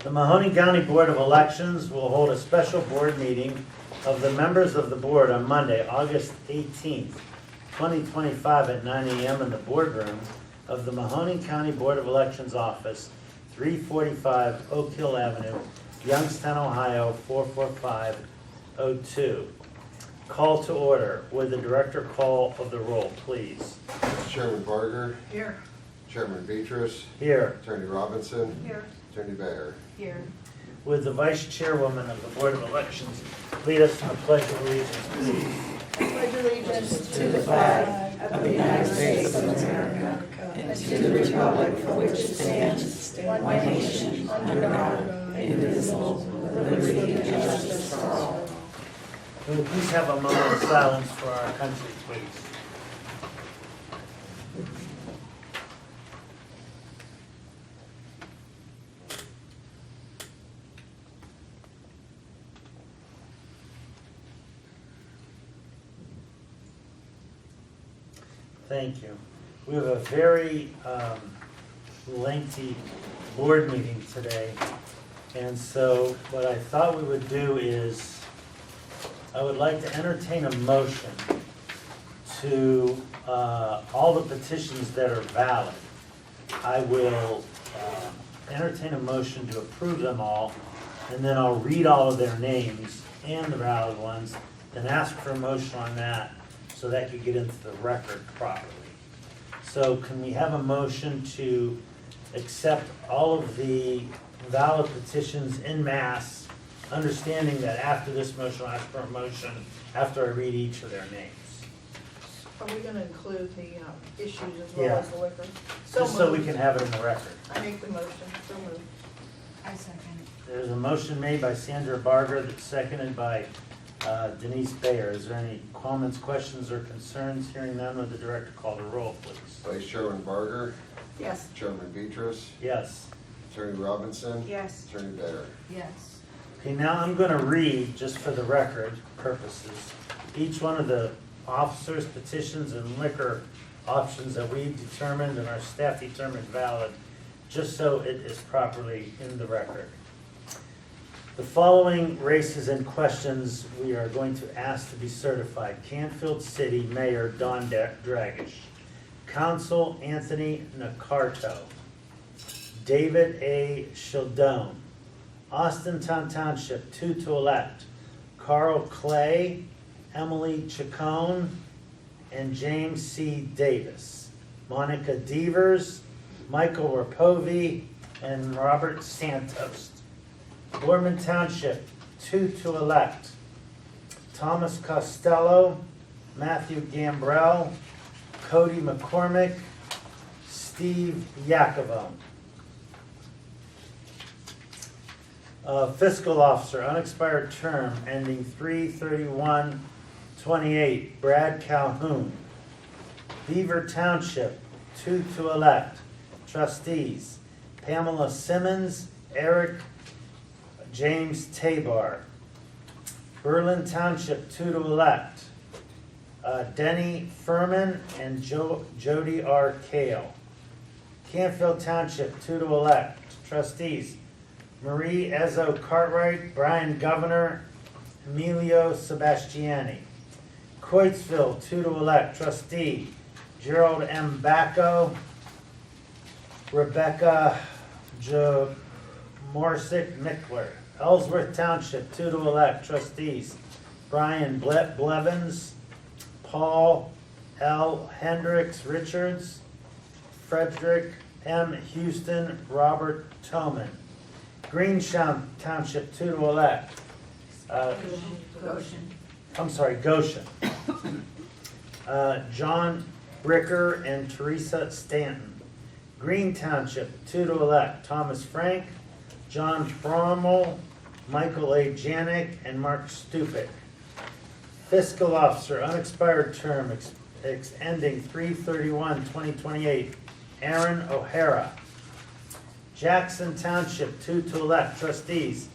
The Mahoney County Board of Elections will hold a special board meeting of the members of the board on Monday, August 18th, 2025 at 9 a.m. in the boardroom of the Mahoney County Board of Elections office, 345 Oak Hill Avenue, Youngstown, Ohio, 44502. Call to order. Would the director call of the roll, please? Chairman Barger. Here. Chairman Beatrice. Here. Attorney Robinson. Here. Attorney Bayer. Here. Would the vice chairwoman of the Board of Elections lead us in the Pledge of Allegiance, please? Pledge allegiance to the flag of the United States of America and to the republic for which it stands, one nation, under God, indivisible, with liberty and justice for all. Will you please have a moment of silence for our country, please? Thank you. We have a very lengthy board meeting today. And so what I thought we would do is, I would like to entertain a motion to all the petitions that are valid. I will entertain a motion to approve them all, and then I'll read all of their names and the valid ones, then ask for a motion on that, so that could get into the record properly. So can we have a motion to accept all of the valid petitions en masse, understanding that after this motion, I'll ask for a motion after I read each of their names? Are we gonna include the issues as Yeah. well as the liquor? Just so we moved. can have it in the record. I make the motion, so moved. I second it. There's a motion made by Sandra Barger that's seconded by Denise Bayer. Is there any comments, questions, or concerns? Hearing none, would the director call the roll, please? Vice Chairman Barger. Yes. Chairman Beatrice. Yes. Attorney Robinson. Yes. Attorney Bayer. Yes. Okay, now I'm going to read, just for the record purposes, each one of the officers' petitions and liquor options that we determined and our staff determined valid, just so it is properly in the record. The following races and questions we are going to ask to be certified. Canfield City Mayor Don Dragish. Council Anthony Nacarto. David A. Sheldon. Austintown Township 2 to elect. Carl Clay, Emily Chacon, and James C. Davis. Monica Devers, Michael Rapovi, and Robert Santos. Gorman Township 2 to elect. Thomas Costello, Matthew Gambrell, Cody McCormick, Steve Yacovo. Fiscal Officer, unexpired term, ending 3/31/28, Brad Calhoun. Beaver Township, 2 to elect. Trustees, Pamela Simmons, Eric James Tabar. Berlin Township, 2 to elect. Denny Furman and Jody R. Kale. Canfield Township, 2 to elect. Trustees, Marie Ezzo Cartwright, Brian Governor, Emilio Sebastiani. Coatesville, 2 to elect. Trustee, Gerald M. Bacco, Rebecca Morsick Mickler. Ellsworth Township, 2 to elect. Trustees, Brian Blevins, Paul L. Hendricks Richards, Frederick M. Houston, Robert Toman. Greentown Township, 2 to elect. Goshen. I'm sorry, Goshen. John Bricker and Teresa Stanton. Green Township, 2 to elect. Thomas Frank, John Frommel, Michael A. Janik, and Mark Stupick. Fiscal Officer, unexpired term, ending 3/31/2028, Aaron O'Hara. Jackson Township, 2 to elect. Trustees,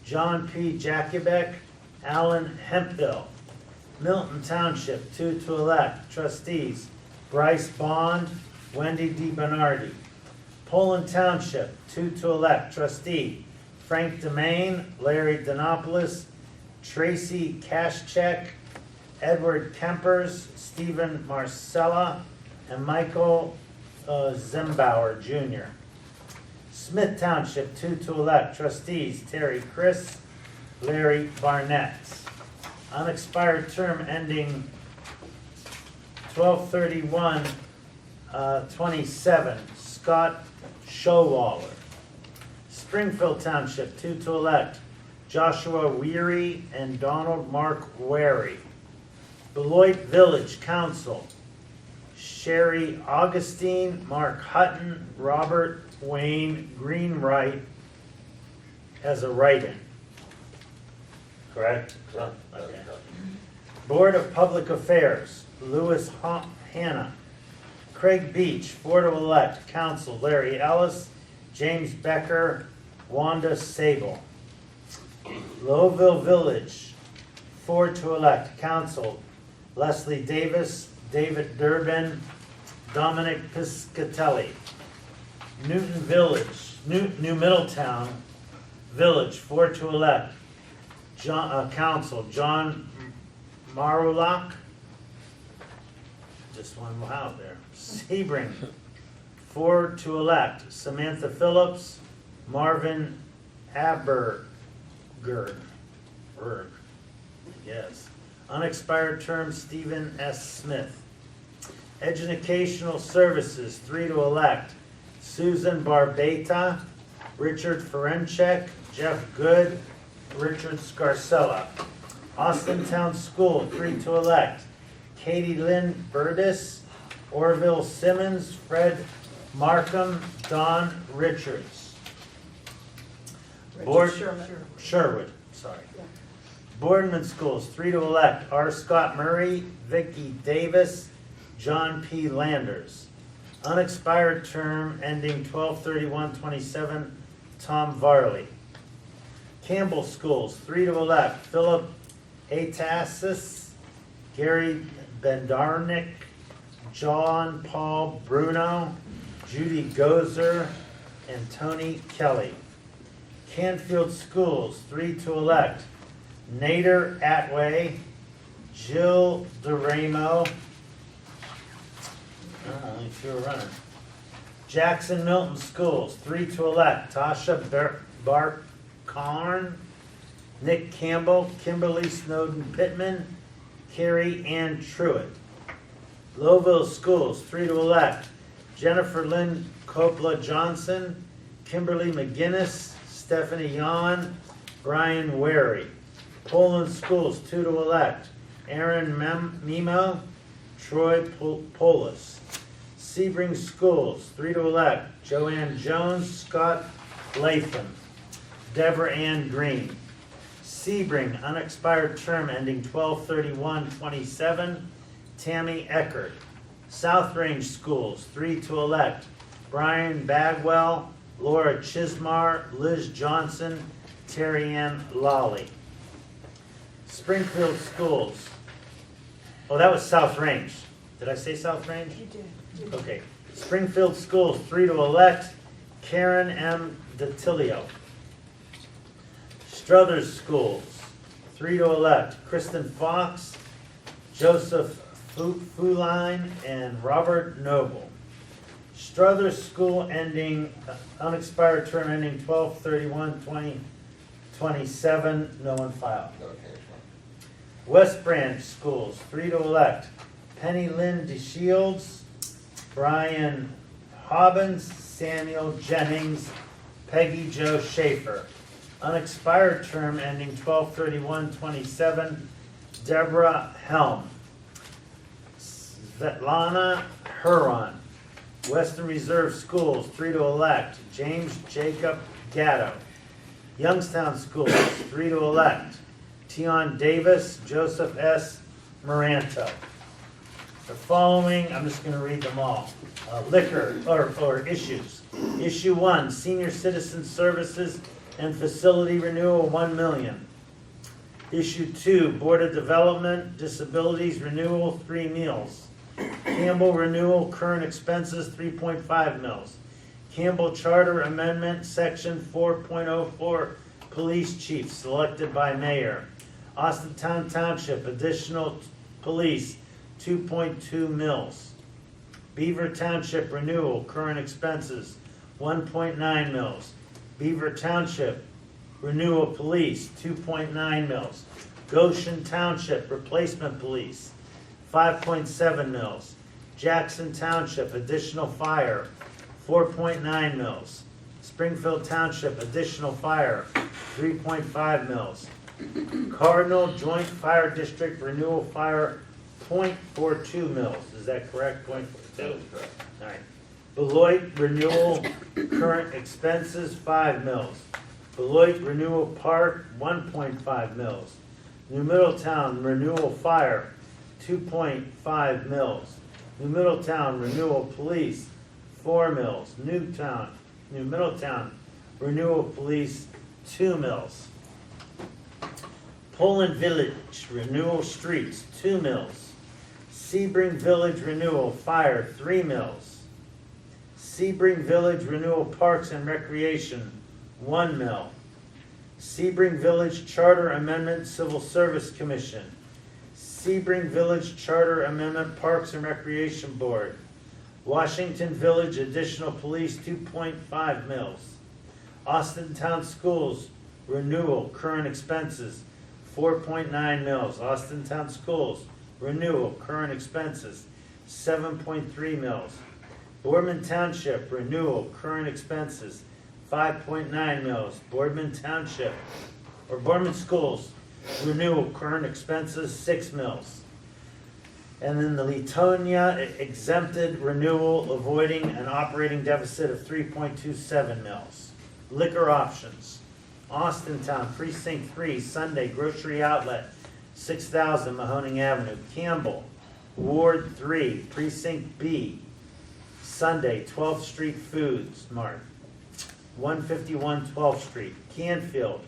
John P. Jakubek, Alan Hemphill. Milton Township, 2 to elect. Trustees, Bryce Bond, Wendy D. Bernardi. Poland Township, 2 to elect. Trustee, Frank Demain, Larry Denopoulos, Tracy Kashchek, Edward Kempers, Stephen Marcella, and Michael Zimbauer Jr. Smith Township, 2 to elect, trustees Terry Chris, Larry Barnett. Unexpired term ending 12/31/27, Scott Showwaller. Springfield Township, 2 to elect, Joshua Weary and Donald Mark Wary. Beloit Village Council, Sherry Augustine, Mark Hutton, Robert Wayne Greenwright as a write-in. Correct? Okay. Board of Public Affairs, Louis Hanna. Craig Beach, 4 to elect, Council, Larry Ellis, James Becker, Wanda Sable. Lowville Village, 4 to elect, Council, Leslie Davis, David Durbin, Dominic Piscatelli. Newton Village, New Middletown Village, 4 to elect, Council, John Marulak. Just one out there. Sebring, 4 to elect, Samantha Phillips, Marvin Aberger. Yes. Unexpired term, Stephen S. Smith. Educational Services, 3 to elect, Susan Barbeta, Richard Ferenchek, Jeff Good, Richard Scarcella. Austin Town School, 3 to elect, Katie Lynn Burtis, Orville Simmons, Fred Markham, Don Richards. Board, Sherwood, sorry. Boardman Schools, 3 to elect, R. Scott Murray, Vicky Davis, John P. Landers. Unexpired term ending 12/31/27, Tom Varley. Campbell Schools, 3 to elect, Philip Atasis, Gary Bendarnik, John Paul Bruno, Judy Gozer, and Tony Kelly. Canfield Schools, 3 to elect, Nader Atway, Jill DeRamo, only 2 are running. Jackson Milton Schools, 3 to elect, Tasha Barkarn, Nick Campbell, Kimberly Snowden Pittman, Carrie Ann Truitt. Lowville Schools, 3 to elect, Jennifer Lynn Coppola Johnson, Kimberly McGinnis, Stephanie Yon, Brian Wary. Poland Schools, 2 to elect, Aaron Memo, Troy Polis. Sebring Schools, 3 to elect, Joanne Jones, Scott Latham, Deborah Ann Green. Sebring, unexpired term ending 12/31/27, Tammy Eckert. South Range Schools, 3 to elect, Brian Bagwell, Laura Chismar, Liz Johnson, Terry Ann Lawley. Springfield Schools, oh, that was South Range. Did I say South Range? You did. Okay. Springfield Schools, 3 to elect, Karen M. DeTilio. Struthers Schools, 3 to elect, Kristen Fox, Joseph Fuline, and Robert Noble. Struthers School ending, unexpired term ending 12/31/2027, no one filed. Okay. West Branch Schools, 3 to elect, Penny Lynn DeShields, Brian Hobbins, Samuel Jennings, Peggy Jo Schaefer. Unexpired term ending 12/31/27, Deborah Helm. Svetlana Huron. Western Reserve Schools, 3 to elect, James Jacob Gatto. Youngstown Schools, 3 to elect, Tion Davis, Joseph S. Moranto. The following, I'm just gonna read them all. Liquor, or issues. Issue 1, Senior Citizen Services and Facility Renewal, 1 million. Issue 2, Board of Development, Disabilities Renewal, 3 mils. Campbell Renewal, Current Expenses, 3.5 mils. Campbell Charter Amendment, Section 4.04, Police Chief, selected by Mayor. Austintown Township, additional police, 2.2 mils. Beaver Township renewal, current expenses, 1.9 mils. Beaver Township renewal police, 2.9 mils. Goshen Township replacement police, 5.7 mils. Jackson Township additional fire, 4.9 mils. Springfield Township additional fire, 3.5 mils. Cardinal Joint Fire District renewal fire, 0.42 mils. Is that correct? 0.42? That is correct. All right. Beloit renewal current expenses, 5 mils. Beloit renewal park, 1.5 mils. New Middletown renewal fire, 2.5 mils. New Middletown renewal police, 4 mils. New Middletown renewal police, 2 mils. Poland Village renewal streets, 2 mils. Sebring Village renewal fire, 3 mils. Sebring Village renewal parks and recreation, 1 mil. Sebring Village Charter Amendment Civil Service Commission. Sebring Village Charter Amendment Parks and Recreation Board. Washington Village additional police, 2.5 mils. Austintown Schools renewal current expenses, 4.9 mils. Austintown Schools renewal current expenses, 7.3 mils. Boardman Township renewal current expenses, 5.9 mils. Boardman Township, or Boardman Schools renewal current expenses, 6 mils. And then the Letonia exempted renewal avoiding an operating deficit of 3.27 mils. Liquor options. Austintown Precinct 3 Sunday Grocery Outlet, 6,000 Mahoning Avenue. Campbell Ward 3 Precinct B Sunday 12th Street Foods Mart, 151 12th Street. Canfield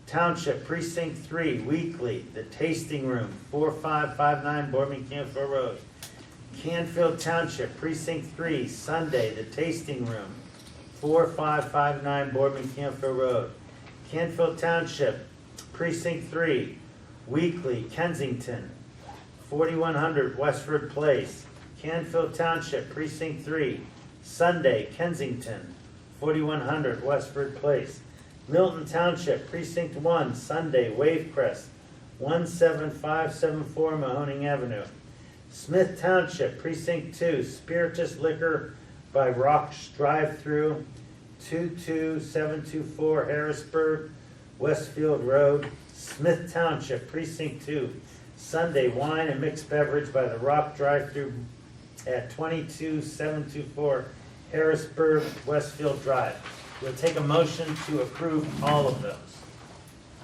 Township Precinct 3 Weekly The Tasting Room, 4559 Boardman Canfield Road. Canfield Township Precinct 3 Sunday The Tasting Room, 4559 Boardman Canfield Road. Canfield Township Precinct 3 Weekly Kensington, 4100 Westford Place. Canfield Township Precinct 3 Sunday Kensington, 4100 Westford Place. Milton Township Precinct 1 Sunday Wavecrest, 17574 Mahoning Avenue. Smith Township Precinct 2 Spiritus Liquor by Rock's Drive-Thru, 22724 Harrisburg Westfield Road. Smith Township Precinct 2 Sunday Wine and Mixed Beverage by the Rock Drive-Thru at 22724 Harrisburg Westfield Drive. We'll take a motion to approve all of those.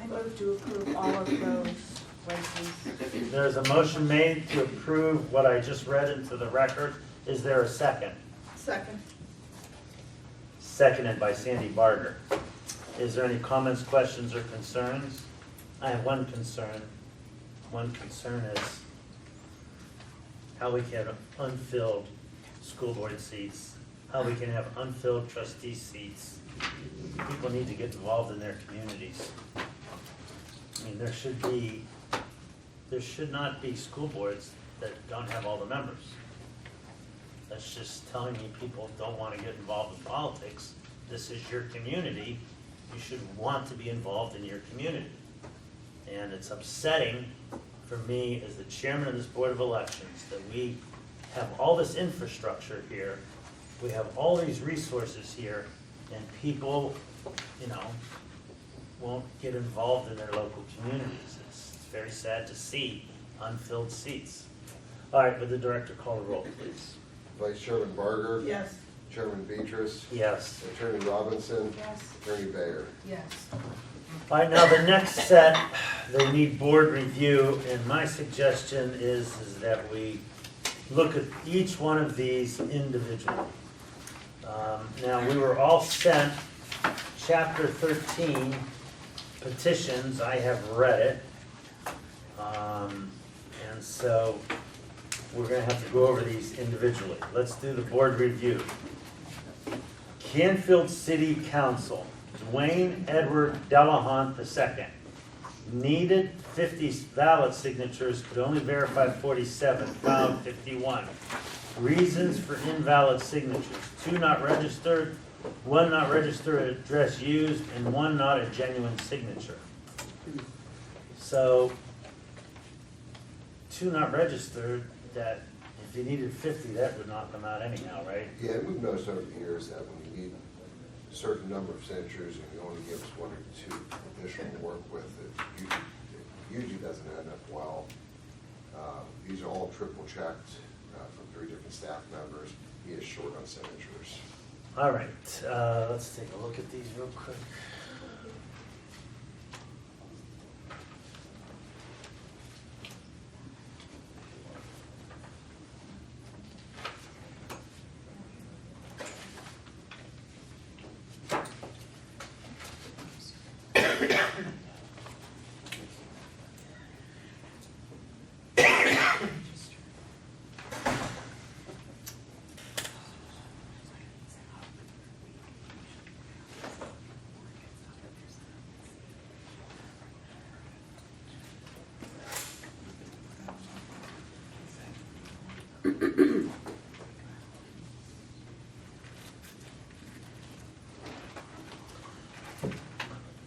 I move to approve all of those places. There's a motion made to approve what I just read into the record. Is there a second? Second. Seconded by Sandy Barger. Is there any comments, questions, or concerns? I have one concern. One concern is how we can have unfilled school board seats, how we can have unfilled trustee seats. People need to get involved in their communities. I mean, there should not be school boards that don't have all the members. That's just telling me people don't want to get involved in politics. This is your community. You should want to be involved in your community. And it's upsetting for me as the chairman of this Board of Elections that we have all this infrastructure here, we have all these resources here, and people, won't get involved in their local communities. It's very sad to see unfilled seats. All right, would the director call the roll, please? Vice Chairman Barger. Yes. Chairman Beatrice. Yes. Attorney Robinson. Yes. Attorney Bayer. Yes. All right, now the next set, they need board review, and my suggestion is that we look at each one of these individually. Now, we were all sent Chapter 13 petitions. I have read it. And so we're going to have to go over these individually. Let's do the board review. Canfield City Council, Dwayne Edward Delahunt II. Needed 50 ballot signatures, could only verify 47, found 51. Reasons for invalid signatures: 2 not registered, 1 not registered address used, and 1 not a genuine signature. So, 2 not registered, that if you needed 50, that would knock them out anyhow, right? Yeah, we've noticed over the years that when you need a certain number of signatures and you only give us 1 or 2 additional to work with, it usually doesn't end up well. These are all triple checked from 3 different staff members. He is short on signatures. All right, let's take a look at these real quick.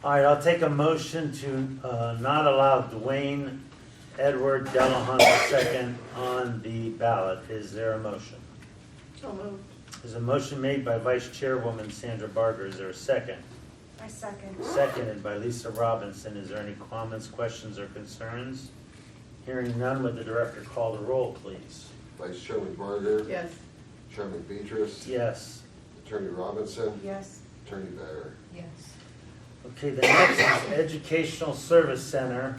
All right, I'll take a motion to not allow Dwayne Edward Delahunt II on the ballot. Is there a motion? So moved. There's a motion made by Vice Chairwoman Sandra Barger. Is there a second? I second. Seconded by Lisa Robinson. Is there any comments, questions, or concerns? Hearing none, would the director call the roll, please? Vice Chairman Barger. Yes. Chairman Beatrice. Yes. Attorney Robinson. Yes. Attorney Bayer. Yes. Okay, the next is Educational Service Center.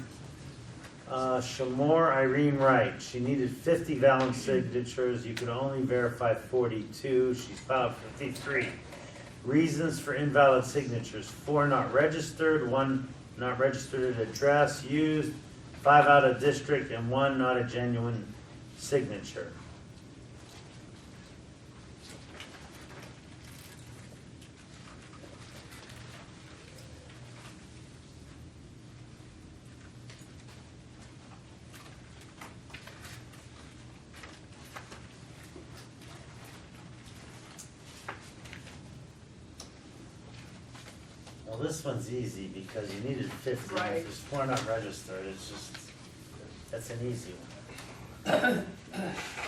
Shamor Irene Wright. She needed 50 valid signatures. You could only verify 42. She's filed 53. Reasons for invalid signatures: 4 not registered, 1 not registered at address used, 5 out of district, and 1 not a genuine signature. Well, this one's easy because you needed 50. Right. If there's 4 not registered, it's just, that's an easy one. That's actually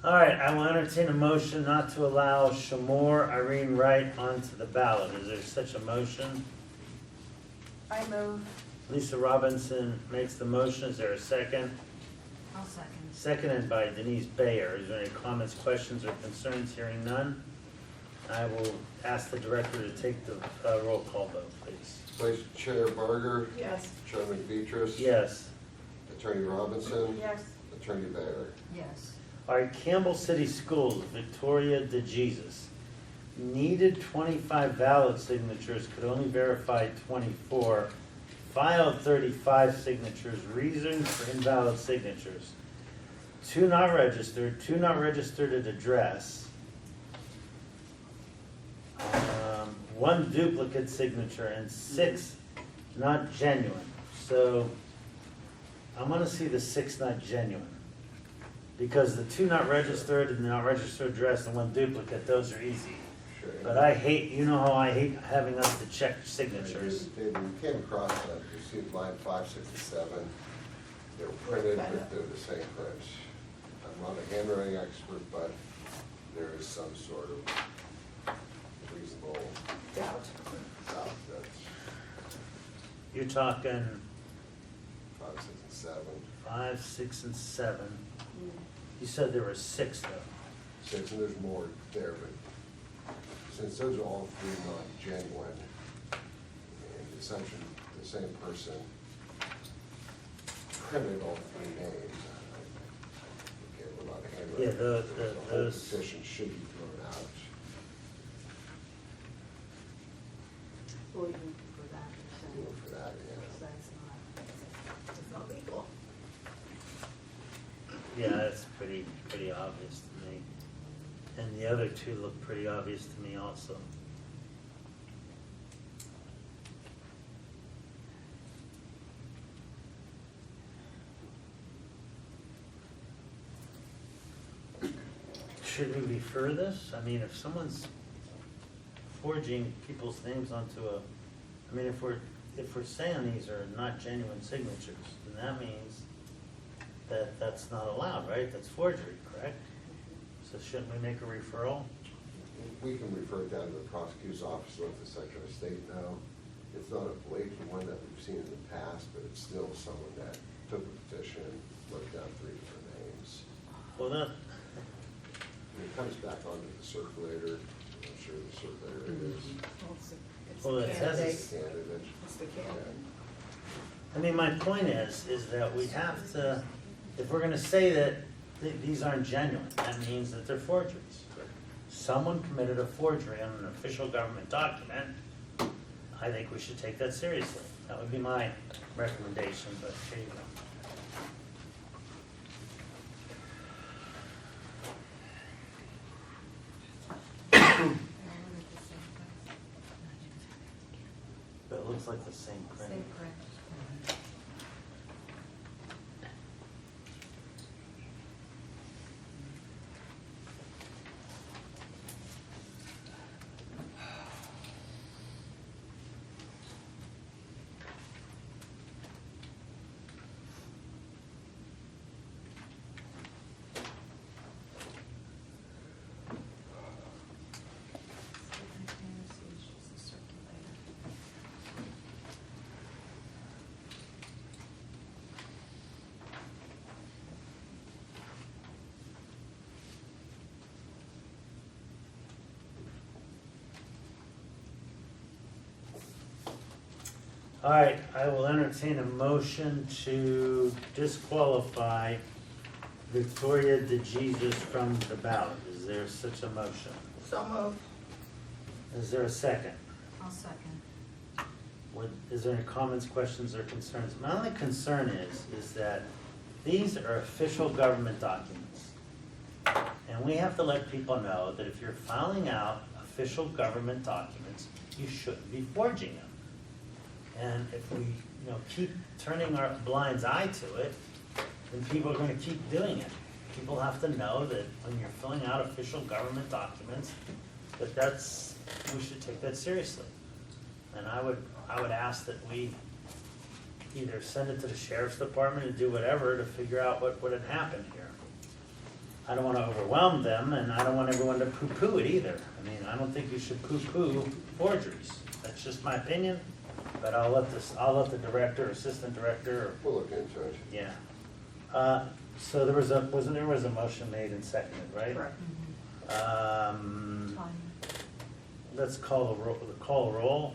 All right, I will entertain a motion not to allow Shamor Irene Wright onto the ballot. Is there such a motion? I move. Lisa Robinson makes the motion. Is there a second? I'll second. Seconded by Denise Bayer. Is there any comments, questions, or concerns? Hearing none, I will ask the director to take the roll call vote, please. Vice Chair Barger. Yes. Chairman Beatrice. Yes. Attorney Robinson. Yes. Attorney Bayer. Yes. All right, Campbell City Schools, Victoria DeJesus. Needed 25 valid signatures, could only verify 24. Filed 35 signatures. Reasons for invalid signatures: 2 not registered, 2 not registered at address, 1 duplicate signature, and 6 not genuine. So I'm gonna see the 6 not genuine. Because the 2 not registered and the not registered address and 1 duplicate, those are easy. Sure. But I hate, you know how I hate having us to check signatures. David, we came across that, you see line 5, 6, and 7. They were printed, but they're the same print. I'm not a handwriting expert, but there is some sort of reasonable Doubt. doubt that You're talking 5, 6, and 7. 5, 6, and 7. You said there were 6 though. 6, and there's more there, but since those are all 3 non-genuine, and the assumption the same person printed all 3 names, Yeah, The whole those, petition should be thrown out. Well, even for that, You know, you're for that, saying, yeah. it's not legal. yeah, that's pretty obvious to me. And the other two look pretty obvious to me also. Should we refer this? I mean, if someone's forging people's names onto a, I mean, if we're saying these are not genuine signatures, then that means that that's not allowed, right? That's forgery, correct? So shouldn't we make a referral? We can refer it down to the prosecutor's office, let the Secretary of State know. It's not a blatant one that we've seen in the past, but it's still someone that took a petition, wrote down 3 different names. Well, that, And it comes back onto the circulator, I'm sure the circulator is. Well, it says it's- Candidate. It's the candidate. I mean, my point is that we have to, if we're gonna say that these aren't genuine, that means that they're forgeries. Someone committed a forgery on an official government document. I think we should take that seriously. That would be my recommendation, but here you go. But it looks like the same print. Same print. All right, I will entertain a motion to disqualify Victoria DeJesus from the ballot. Is there such a motion? So moved. Is there a second? I'll second. Is there any comments, questions, or concerns? My only concern is that these are official government documents. And we have to let people know that if you're filing out official government documents, you shouldn't be forging them. And if we, keep turning our blinds eye to it, then people are gonna keep doing it. People have to know that when you're filling out official government documents, we should take that seriously. And I would ask that we either send it to the sheriff's department and do whatever to figure out what had happened here. I don't wanna overwhelm them, and I don't want everyone to poo-poo it either. I mean, I don't think you should poo-poo forgeries. That's just my opinion, but I'll let the director, assistant director, We'll look into it. yeah. So there was a motion made and seconded, right? Correct. Fine. Let's call the roll,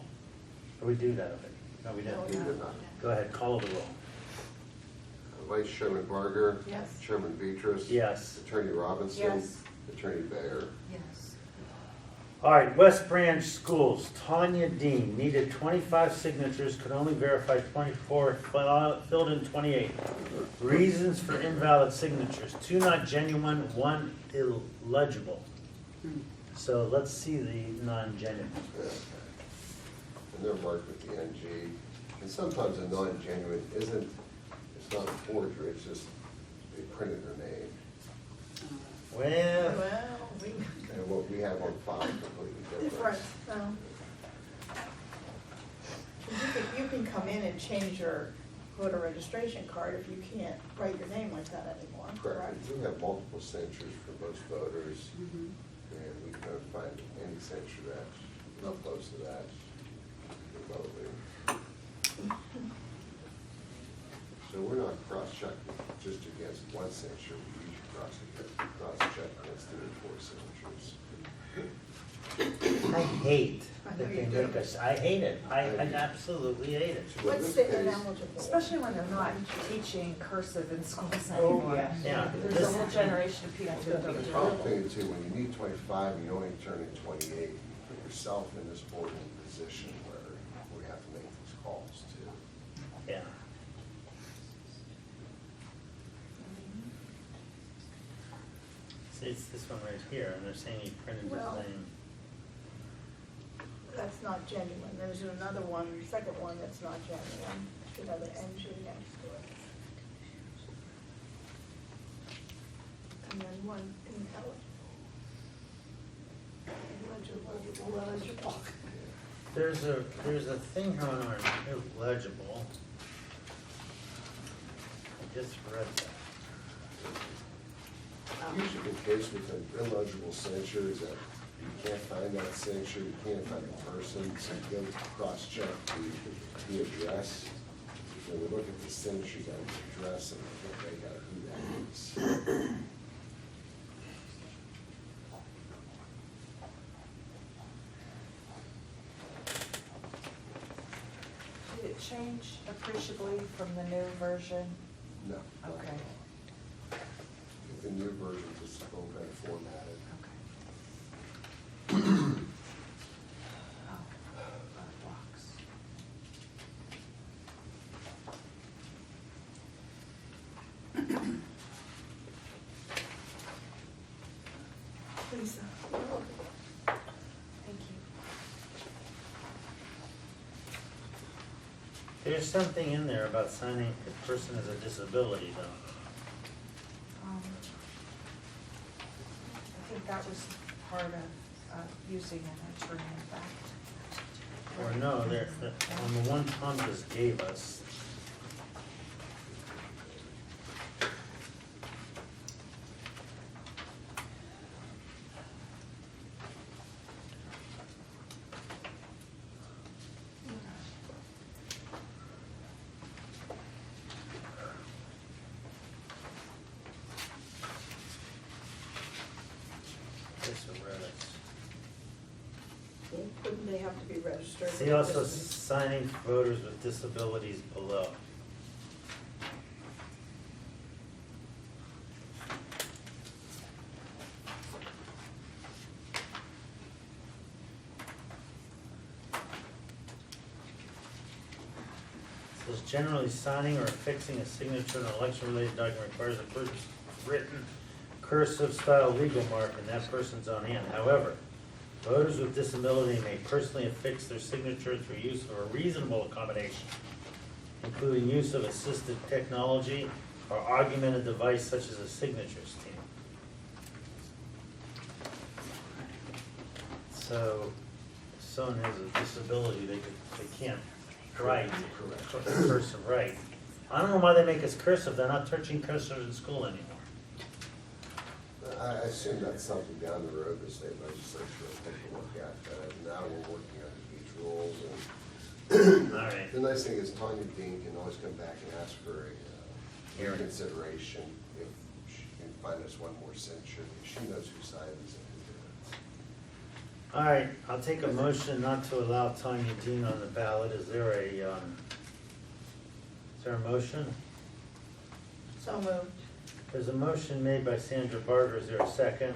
or we do that already? No, we No, didn't. We did not. Go ahead, call the roll. Vice Chairman Barger. Yes. Chairman Beatrice. Yes. Attorney Robinson. Yes. Attorney Bayer. Yes. All right, West Branch Schools, Tanya Dean, needed 25 signatures, could only verify 24, filled in 28. Reasons for invalid signatures, 2 not genuine, 1 illegible. So let's see the non-genuine. And they're marked with the NG. And sometimes a non-genuine it's not a forgery, it's just they printed their name. Well, Well, we, And what we have on file is completely different. different, you can come in and change your voter registration card if you can't write your name like that anymore. Correct. We do have multiple signatures for most voters, Mhm. and we can't find any signature that's not close to that remotely. So we're not cross-checking just against one signature, we usually cross-check against 3 or 4 signatures. I hate that they make us, I hate it, I absolutely hate it. Well, in What's this the case- ineligible? Especially when they're not teaching cursive in schools Oh, anymore. yeah. Yeah, There's a this, whole generation of people who don't The do it. problem too, when you need 25 and you only turn in 28, you put yourself in this boarding position where we have to make these calls too. yeah. See, it's this one right here, and they're saying he printed Well- his name. That's not genuine. There's another one, second one that's not genuine. Should have an entry next to it. And then one ineligible. Eligible. There's a thing on our illegible. I just read that. Usually the case with an illegible signature is that you can't find that signature, you can't find the person, so you go to cross-check the address. When we look at the signature, on the address, and we figure out who that is. Did it change appreciably from the new version? No. Okay. The new version is a little better formatted. Okay. Oh, blocks. Lisa. Thank you. There's something in there about signing a person as a disability though. I think that was part of using an attorney in fact. Or no, on the one Tom just gave us. This is where it's- Couldn't they have to be registered? See also signing voters with disabilities below. It says generally signing or affixing a signature in an election-related document requires a person's written cursive style legal mark in that person's own hand. However, voters with disability may personally affix their signature through use of a reasonable accommodation, including use of assistive technology or augmented device such as a signatures team. So, if someone has a disability, they can't write, cursive write. I don't know why they make us cursive, they're not touching cursive in school anymore. I assume that's something down the road the state legislature will take a look at. Now we're working on these rules, and All right. the nice thing is Tanya Dean can always come back and ask for a Hearing. reconsideration if she can find us one more signature, if she knows who signed this and who didn't. All right, I'll take a motion not to allow Tanya Dean on the ballot. Is there a motion? So moved. There's a motion made by Sandra Barger. Is there a second?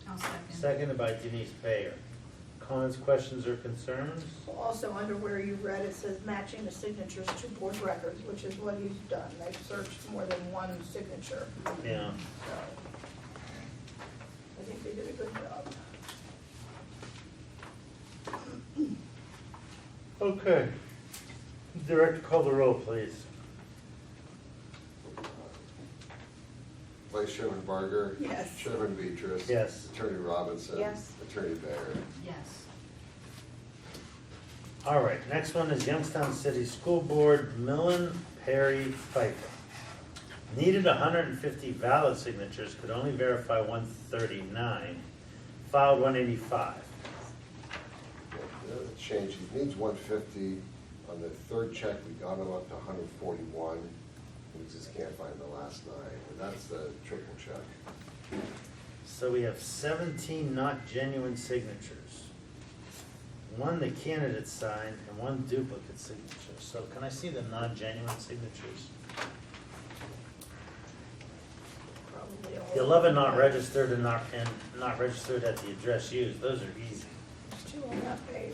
I'll second. Seconded by Denise Bayer. Comments, questions, or concerns? Also, under where you read, it says matching the signatures to board records, which is what he's done. They've searched more than one signature. Yeah. So, I think they did a good job. Okay. Director, call the roll, please. Vice Chairman Barger? Yes. Chairman Beatrice? Yes. Attorney Robinson? Yes. Attorney Baird? Yes. All right, next one is Youngstown City School Board, Millen, Perry, Pfeiffer. Needed 150 valid signatures, could only verify 139, filed 185. Change, he needs 150. On the third check, we got him up to 141. We just can't find the last 9, and that's the triple check. So we have 17 not genuine signatures. one the candidate signed and one duplicate signature. So can I see the non-genuine signatures? Probably The 11 not registered and not registered at the address used, those are easy. There's two on that page.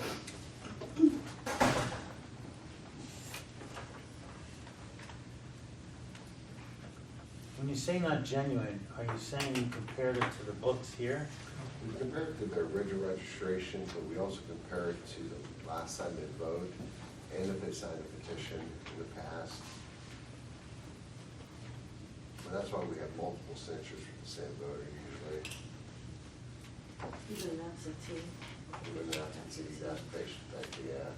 When you say not genuine, are you saying you compared it to the books here? We compare it to their original registration, but we also compare it to the last time they voted, and if they signed a petition in the past. And that's why we have multiple signatures from the same voter usually. Even that's a T. Even that's the application, yeah.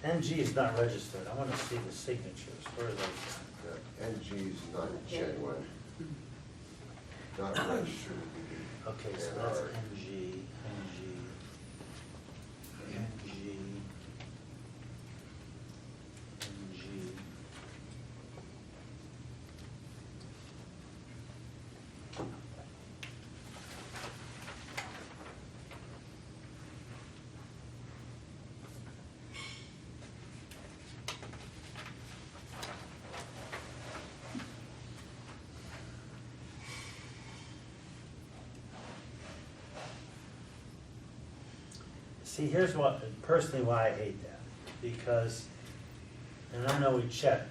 NG is not registered, I wanna see the signatures, where are those? Yeah, NG is not genuine. Not registered. Okay, so And that's our- NG, NG. See, here's what, personally why I hate that, because, and I know we check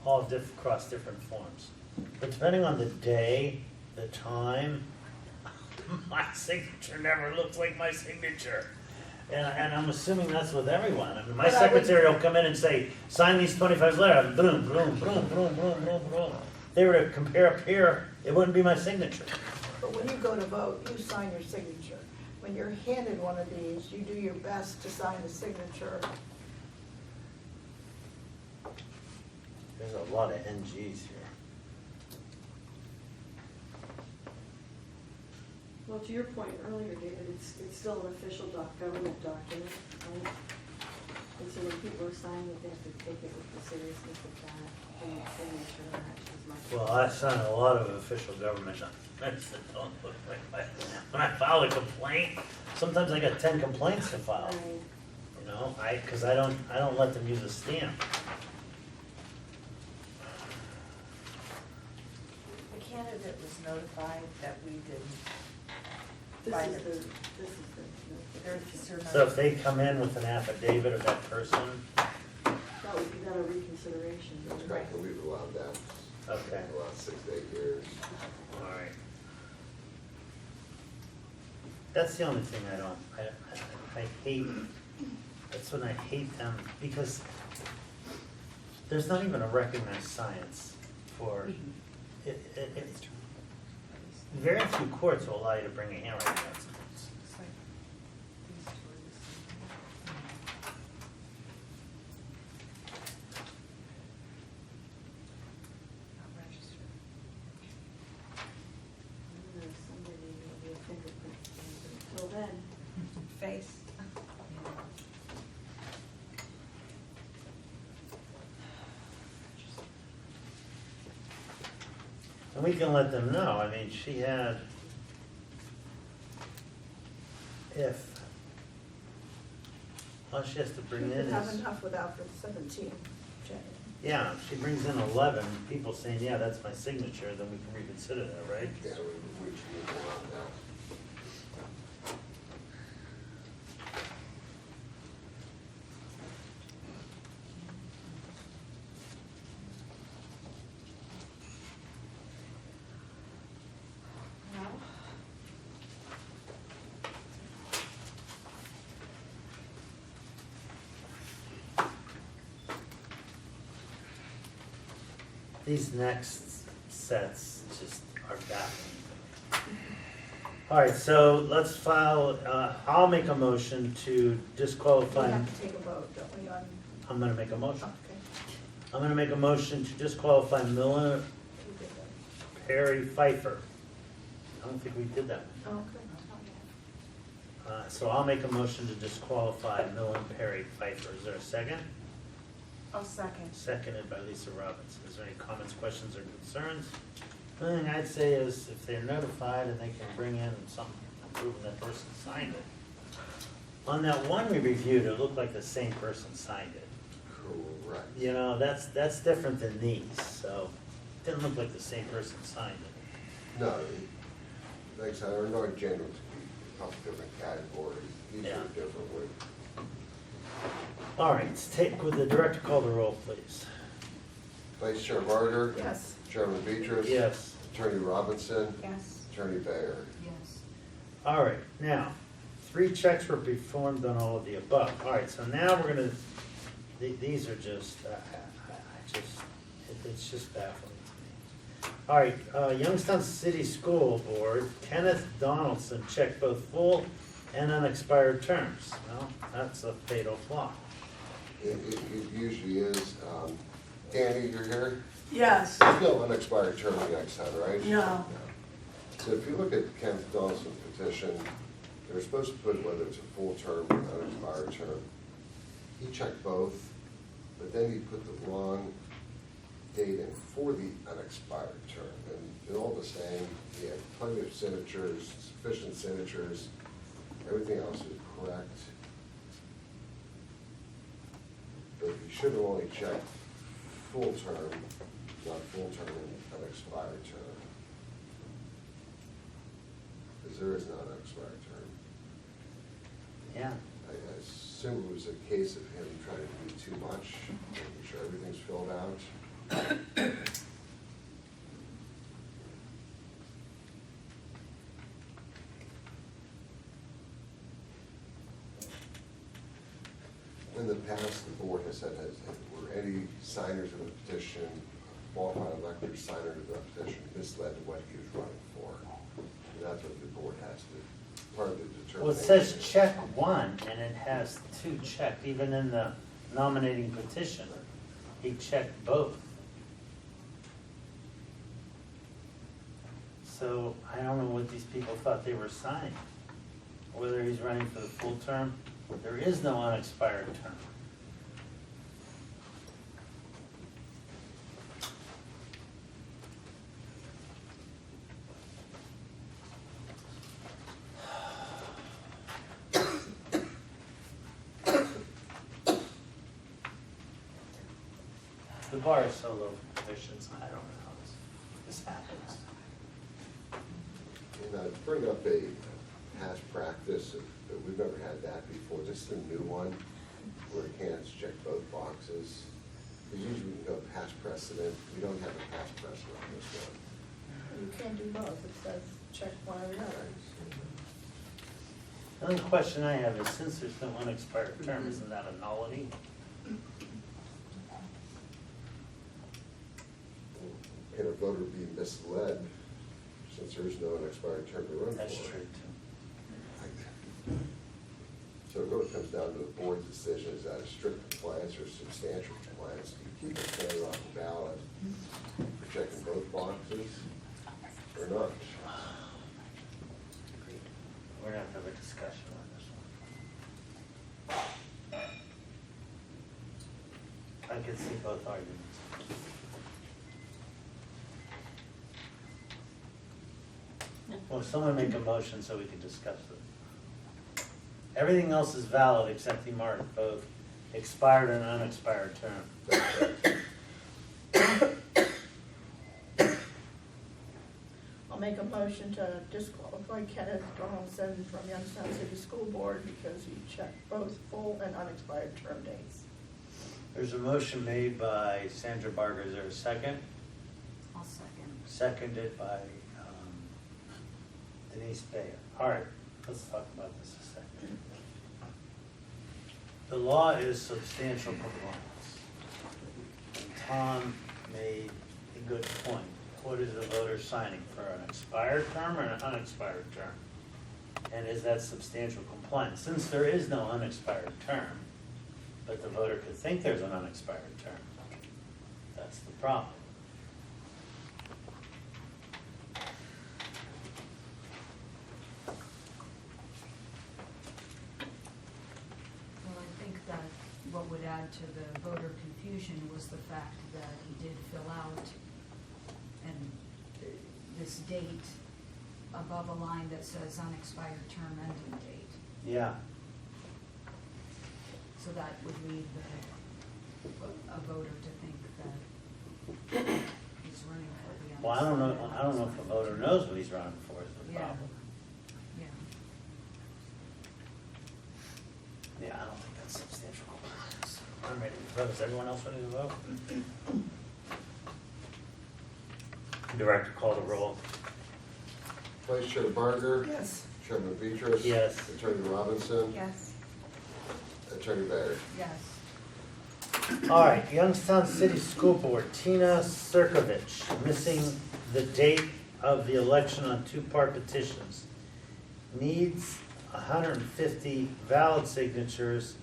all across different forms, but depending on the day, the time, my signature never looks like my signature. And I'm assuming that's with everyone. I mean, my But I would- secretary will come in and say, sign these 25 letters, boom, boom, boom, boom, boom, boom, boom. If they were to compare up here, it wouldn't be my signature. But when you go to vote, you sign your signature. When you're handed one of these, you do your best to sign the signature. There's a lot of NGs here. Well, to your point earlier, David, it's still an official government document, right? And so when people are signing it, they have to take it with the seriousness of that, and signature matches my. Well, I sign a lot of official government documents that don't look like my, when I file a complaint, sometimes I got 10 complaints to file, Right. you know, cause I don't let them use a stamp. The candidate was notified that we didn't. This Right. is the. There's So if they come in with an affidavit of that person, That would be then a reconsideration. That's right? correct, and we've allowed that. Okay. For the last 6 to 8 years. alright. That's the only thing I hate, that's when I hate them, because there's not even a recognized science for, it's, very few courts will allow you to bring a handwriting test. It's like these two are the same. Not registered. Somebody will be a fingerprint stamp, but until then. Face. And we can let them know, I mean, she had, all she has to You bring in could have is, enough without the 17, Jenny. yeah, if she brings in 11, people saying, yeah, that's my signature, then we can reconsider that, right? Yeah, we should move on now. No. These next sets just are baffling. All right, so let's file, I'll make a motion to We disqualify, have to take a vote, don't we, on, I'm gonna make a motion. okay. I'm gonna make a motion to disqualify Miller We did that. Perry Pfeiffer. I don't think we did that. Okay. So I'll make a motion to disqualify Millen, Perry, Pfeiffer. Is there a second? I'll second. Seconded by Lisa Robinson. Is there any comments, questions, or concerns? The only thing I'd say is if they're notified and they can bring in something proving that person signed it. On that one we reviewed, it looked like the same person signed it. Correct. You know, that's different than these, so it didn't look like the same person signed it. No, like I said, there are no genuine to be a couple different categories. These Yeah. are different with. All right, let's take, with the director call the roll, please. Vice Chair Barter. Yes. Chairman Beatrice. Yes. Attorney Robinson. Yes. Attorney Bayer. Yes. All right, now, 3 checks were performed on all of the above. All right, so now we're gonna, these are just, it's just baffling to me. All right, Youngstown City School Board, Kenneth Donaldson checked both full and unexpired terms. Well, that's a fatal flaw. It usually is. Danny, you're here? Yes. There's no unexpired term on the next side, right? No. So if you look at Kenneth Donaldson's petition, they're supposed to put whether it's a full term or an unexpired term. He checked both, but then he put the wrong date in for the unexpired term. And they're all the same. He had plenty of signatures, sufficient signatures. Everything else is correct. But you should have only checked full term, not full term and unexpired term. Because there is not an expired term. Yeah. I assume it was a case of him trying to do too much, making sure everything's filled out. In the past, the board has said, were any signers of the petition, qualified electors, signers of the petition, misled to what he was running for? And that's what the board has to, part of the determination. Well, it says check 1, and it has 2 checked, even in the nominating petition. He checked both. So I don't know what these people thought they were signing. Whether he's running for the full term, there is no unexpired term. The bar is so low for petitions, I don't know how this happens. And I bring up a past practice, but we've never had that before. This is a new one, where candidates check both boxes. Because usually we can go past precedent. We don't have a past precedent on this one. You can't do both, it says check one or the other. The only question I have is, since there's no unexpired term, isn't that a nullity? Can a voter be misled since there is no unexpired term to run for? That's true too. So it really comes down to the board's decision, is that a strict compliance or substantial compliance? Do you keep a candidate off the ballot for checking both boxes or not? We're gonna have to have a discussion on this one. I can see both arguments. Well, someone make a motion so we can discuss it. Everything else is valid except he marked both expired and unexpired term. I'll make a motion to disqualify Kenneth Donaldson from Youngstown City School Board because he checked both full and unexpired term dates. There's a motion made by Sandra Barger. Is there a second? I'll second. Seconded by Denise Bayer. All right, let's talk about this a second. The law is substantial compliance. And Tom made a good point. What is the voter signing, for an expired term or an unexpired term? And is that substantial compliance? Since there is no unexpired term, but the voter could think there's an unexpired term, that's the problem. add to the voter confusion was the fact that he did fill out and this date above a line that says unexpired term ending date. Yeah, So that would lead a voter to think that he's running for the well, I don't unexpired know if the voter knows what he's running for is the Yeah. problem. Yeah. Yeah, I don't think that's substantial compliance. I'm ready to vote. Is everyone else ready to vote? Director, call the roll. Vice Chair Barger. Yes. Chairman Petras. Yes. Attorney Robinson. Yes. Attorney Baird. Yes. All right, Youngstown City School Board, Tina Circovich, missing the date of the election on two-part petitions. Needs 150 valid signatures,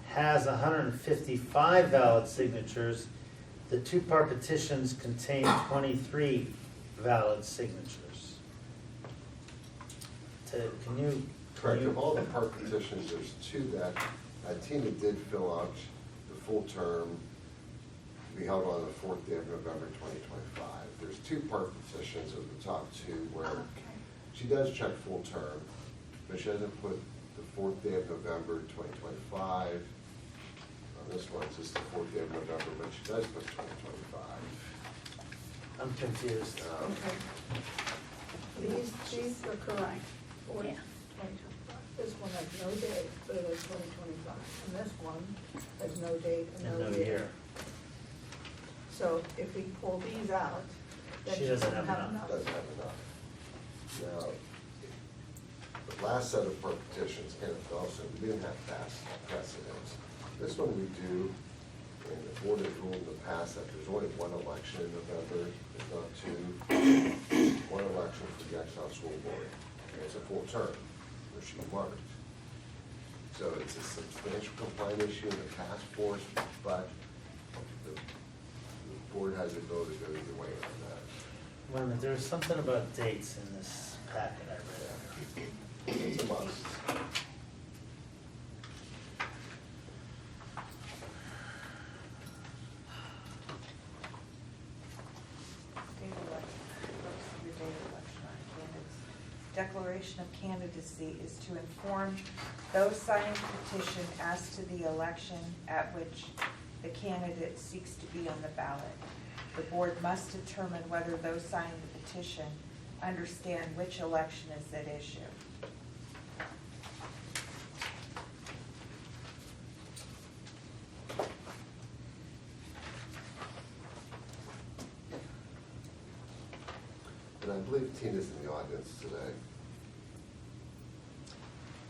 has 155 valid signatures. The two-part petitions contain 23 valid signatures. Can you? Correct, of all the part petitions, there's two that Tina did fill out the full term to be held on the 4th day of November 2025. There's two part petitions of the top two where she does check full term, but she doesn't put the 4th day of November 2025. On this one, it's just the 4th day of November, but she does put 2025. I'm confused. These are correct. Yeah. 2025. This one has no date, but it is 2025. And this one has no date and And no no year. year. So if we pull these out, then She she doesn't doesn't have have enough. enough. Doesn't have enough. Now, the last set of part petitions kind of also, we didn't have past precedents. This one we do, and the board has ruled in the past that there's only one election in November, there's not two. One election for the Youngstown School Board, and it's a full term, which she marked. So it's a substantial compliance issue in the task force, but the board has the ability to go either way on that. Wait a minute, there's something about dates in this packet I read. It's a must. Date of election, purpose of your date of election on candidates. Declaration of candidacy is to inform those signing the petition as to the election at which the candidate seeks to be on the ballot. The board must determine whether those signing the petition understand which election is at issue. And I believe Tina's in the audience today.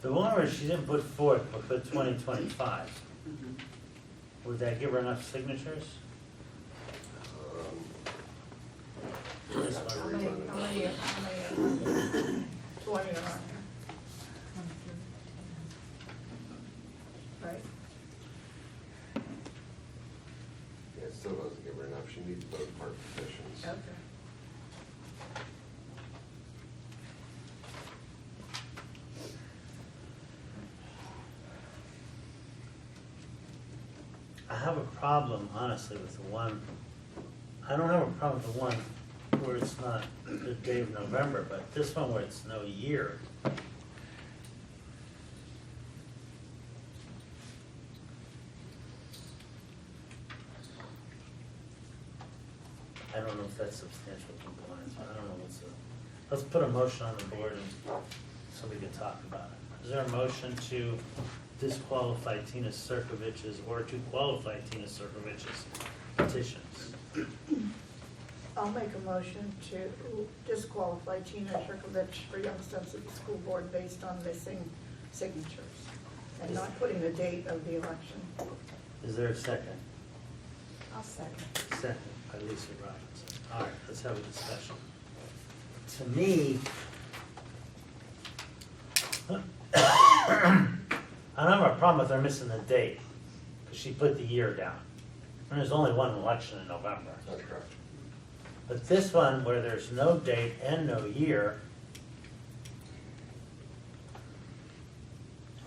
The one where she didn't put 4th, but put 2025. Would that give her enough signatures? This one. How many, 20 are on here? Right? Yeah, it still doesn't give her enough, she needs both part petitions. Okay. I have a problem, honestly, with the one, I don't have a problem with the one where it's not the day of November, but this one where it's no year. I don't know if that's substantial compliance, I don't know what's the, let's put a motion on the board and so we can talk about it. Is there a motion to disqualify Tina Circovich's or to qualify Tina Circovich's petitions? I'll make a motion to disqualify Tina Shirkovich for Youngstown City School Board based on missing signatures and not putting the date of the election. Is there a second? I'll second. Second by Lisa Robinson. All right, let's have a discussion. To me, I don't have a problem with her missing the date, because she put the year down. And there's only one election in November. That's correct. But this one, where there's no date and no year,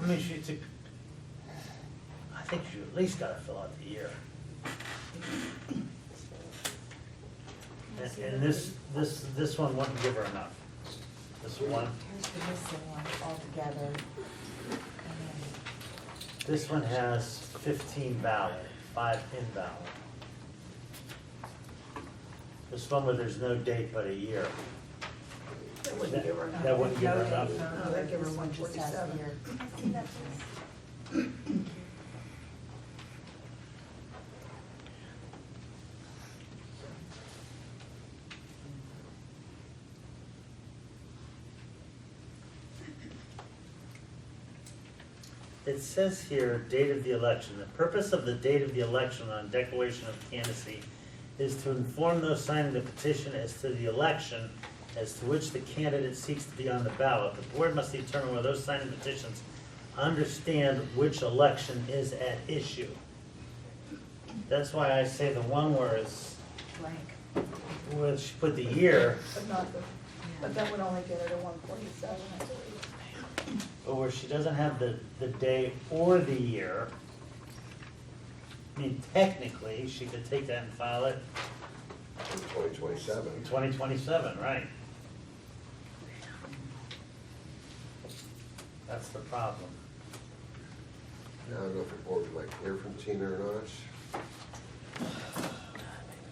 I mean, she took, I I think you at least gotta fill out the year. And this one wouldn't give her enough. This one, Here's the missing one altogether. And this one has 15 valid, 5 invalid. This one where there's no date but a year. That wouldn't give her enough. That wouldn't give her No enough. date. No, that'd give her This one just has 147. here. Can I see that, please? It says here, date of the election. The purpose of the date of the election on declaration of candidacy is to inform those signing the petition as to the election as to which the candidate seeks to be on the ballot. The board must determine whether those signing petitions understand which election is at issue. That's why I say the one where it's, Blank. where she put the year, But not the, but that would only get her to 147, I believe. but where she doesn't have the day or the year. I mean, technically, she could take that and file it 2027. 2027, right? That's the problem. Now, I don't know if the board would like to hear from Tina or not.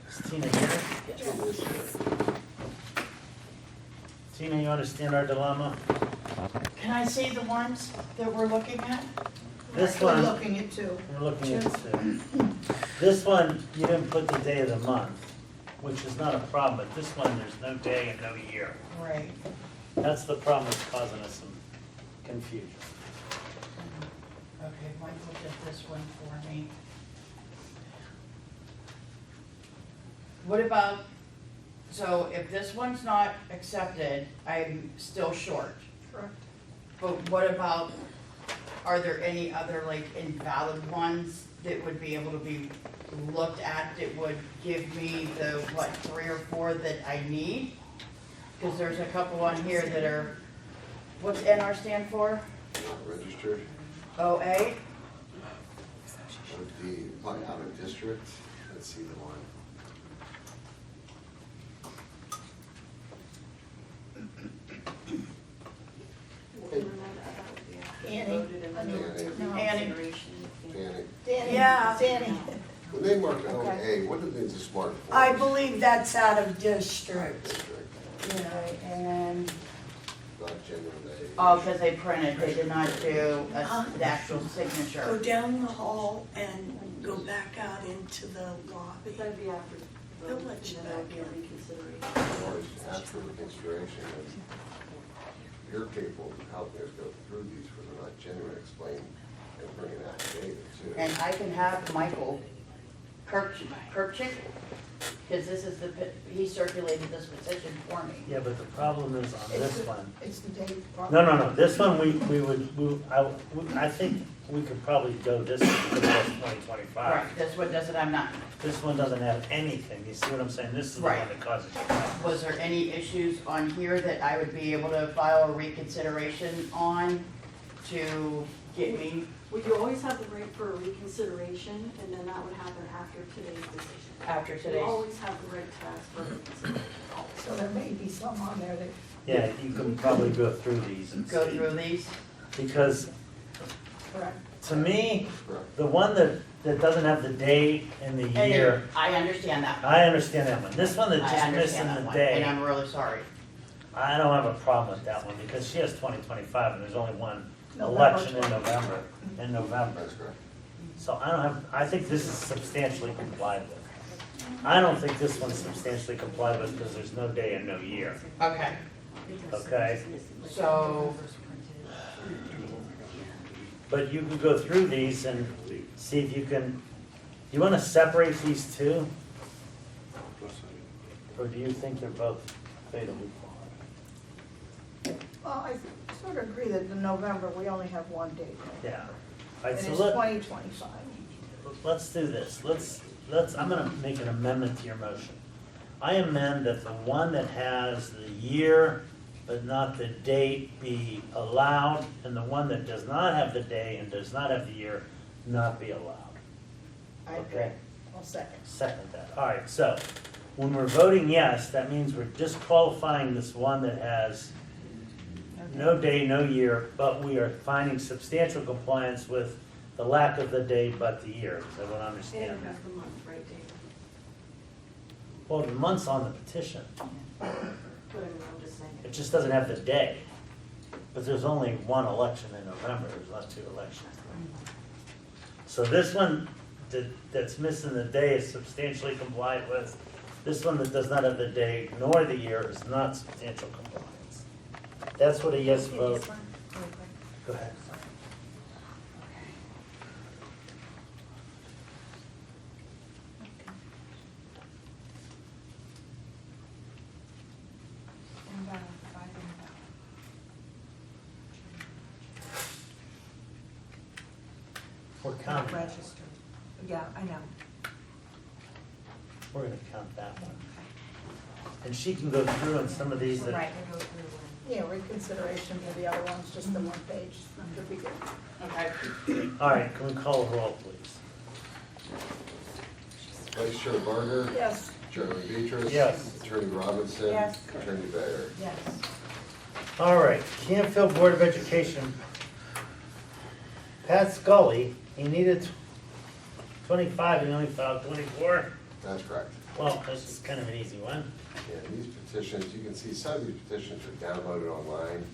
Is Tina here? It is here. Tina, you understand our dilemma? Can I see the ones that we're looking at? This We're one, looking at two. we're looking at two. This one, you didn't put the day of the month, which is not a problem, but this one, there's no day and no year. Right. That's the problem that's causing us some confusion. Okay, Mike looked at this one for me. What about, so if this one's not accepted, I'm still short. Correct. But what about, are there any other like invalid ones that would be able to be looked at that would give me the, what, 3 or 4 that I need? Because there's a couple on here that are, what's NR stand for? Not registered. OA? Would be probably out of district. Let's see the one. Annie. Annie. Danny. Danny. Yeah. Danny. When they mark OA, what did they just mark for? I believe that's out of district. District, Yeah, and, not genuine A. oh, because they printed, they did not do the actual Go signature. down the hall and go back out into the But lobby. that'd be after the They'll vote, let and you then that'll back be a in. reconsideration. Or after the consideration, and you're capable of helping us go through these where they're not genuine, explain and bring an affidavit too. And I can have Michael Kirkchick, because this is the, he circulated this petition for me. Yeah, but the problem is on It's this the- one. It's the date. No, this one, I think we could probably go this one because it's 2025. Right, this one doesn't, I'm not, This one doesn't have anything, you see what I'm saying? This is the one Right. that causes you problems. was there any issues on here that I would be able to file a reconsideration on to get me Well, you always have the right for a reconsideration, and then that would happen after today's decision. after You today's? always have the right to ask for a reconsideration. So there may be some on there that, Yeah, you can probably go through these and Go see. through these? Because correct. to me, Correct. the one that doesn't have the date and the And year, I understand that. I understand that one. This one that's I just understand missing that the one, and day, I'm really sorry. I don't have a problem with that one because she has 2025 and there's only one November election in 20. November. That's correct. So I think this is substantially complied with. I don't think this one's substantially complied with because there's no day and no year, Okay, okay? so, But you can go through these and see if you can, you wanna separate these two? Or do you think they're both fatally flawed? Well, I sort of agree that in November, we only have one date. Yeah. All And right, it's so look, 2025. let's do this. I'm gonna make an amendment to your motion. I amend that the one that has the year but not the date be allowed, and the one that does not have the day and does not have the year not be allowed. I agree. Okay. I'll second. Second that. All right, so when we're voting yes, that means we're disqualifying this one that has no day, no year, but we are finding substantial compliance with the lack of the day but the year. Does everyone And understand that? half the month, right, David? Well, the month's on the petition. But I mean, I'm just saying. It just doesn't have the day. But there's only one election in November, there's not two elections. So this one that's missing the day is substantially complied with. This one that does not have the day nor the year is not substantial compliance. That's what a yes Okay, vote. this one, really quick. Go ahead. Invalid, 5 invalid. We're Not counting. that. registered. Yeah, I know. We're gonna count that one. And she can go through and some of these that. Right, we'll go through one. Yeah, reconsideration for the other ones, just the one page, should be good. Okay. All right, can we call a roll, please? Vice Chair Barger. Yes. Chairman Beatrice. Yes. Attorney Robinson. Yes. Attorney Bayer. Yes. All right, Canfield Board of Education. Pat Scully, he needed 25, he only filed 24. That's correct. Well, this is kind of an easy one. And these petitions, you can see some of these petitions are downloaded online.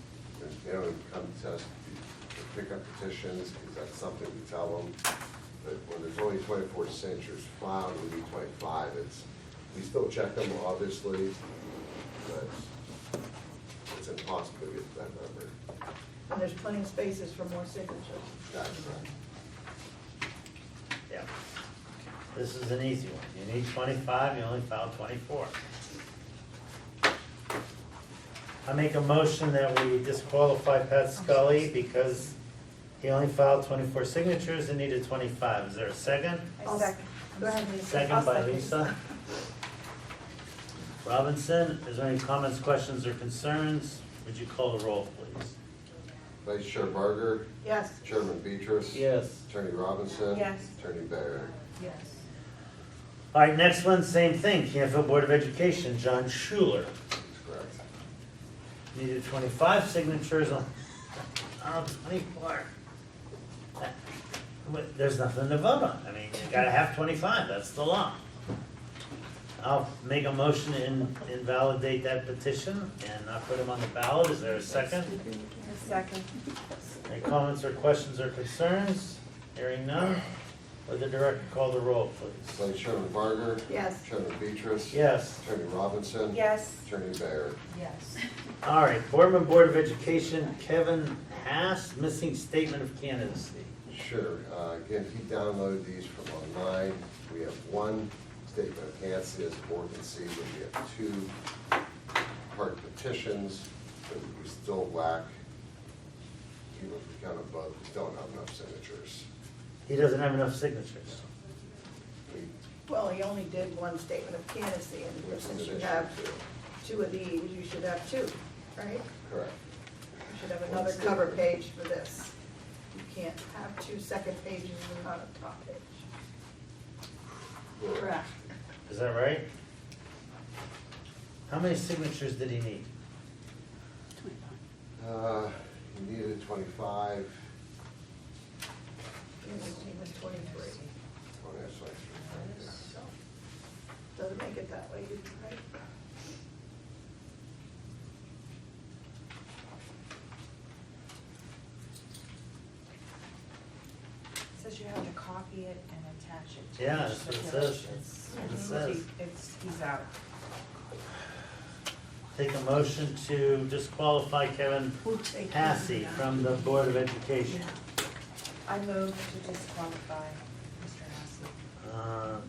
And they don't even come to us to pick up petitions, because that's something we tell them. But when there's only 24 signatures filed, we need 25. We still check them, obviously, but it's impossible to get to that number. And there's plenty of spaces for more signatures. That's correct. Yeah. This is an easy one. You need 25, you only filed 24. I make a motion that we disqualify Pat Scully because he only filed 24 signatures and needed 25. Is there a second? I second. Go ahead, Lisa. Second by Lisa. Robinson, is there any comments, questions, or concerns? Would you call the roll, please? Vice Chair Barger. Yes. Chairman Beatrice. Yes. Attorney Robinson. Yes. Attorney Bayer. Yes. All right, next one, same thing. Canfield Board of Education, John Schuler. That's correct. Needed 25 signatures on 24. But there's nothing to vote on. I mean, you gotta have 25, that's the law. I'll make a motion to invalidate that petition and not put him on the ballot. Is there a second? A second. Any comments or questions or concerns? Hearing none. Would the director call the roll, please? Vice Chairman Barger. Yes. Chairman Beatrice. Yes. Attorney Robinson. Yes. Attorney Bayer. Yes. All right, Boardman Board of Education, Kevin Haas, missing statement of candidacy. Sure. Again, he downloaded these from online. We have one statement of candidacy, as the board can see, but we have two part petitions, but we still lack, even if we count them both, we don't have enough signatures. He doesn't have enough signatures. We- Well, he only did one statement of candidacy, and Which is since an you issue have too. two of these, you should have two, right? Correct. You should have another cover page for this. You can't have two second pages and not a top page. Correct. Is that right? How many signatures did he need? He needed 25. He was 23. Oh, that's right. Yeah. So, doesn't make it that way, right? Says you have to copy it and attach it to. Yeah, each that's what it particular- says. it's- That's what it says. He's out. Take a motion to disqualify Kevin We'll take Hassey it. from the Board of Education. I move to disqualify Mr. Hassey.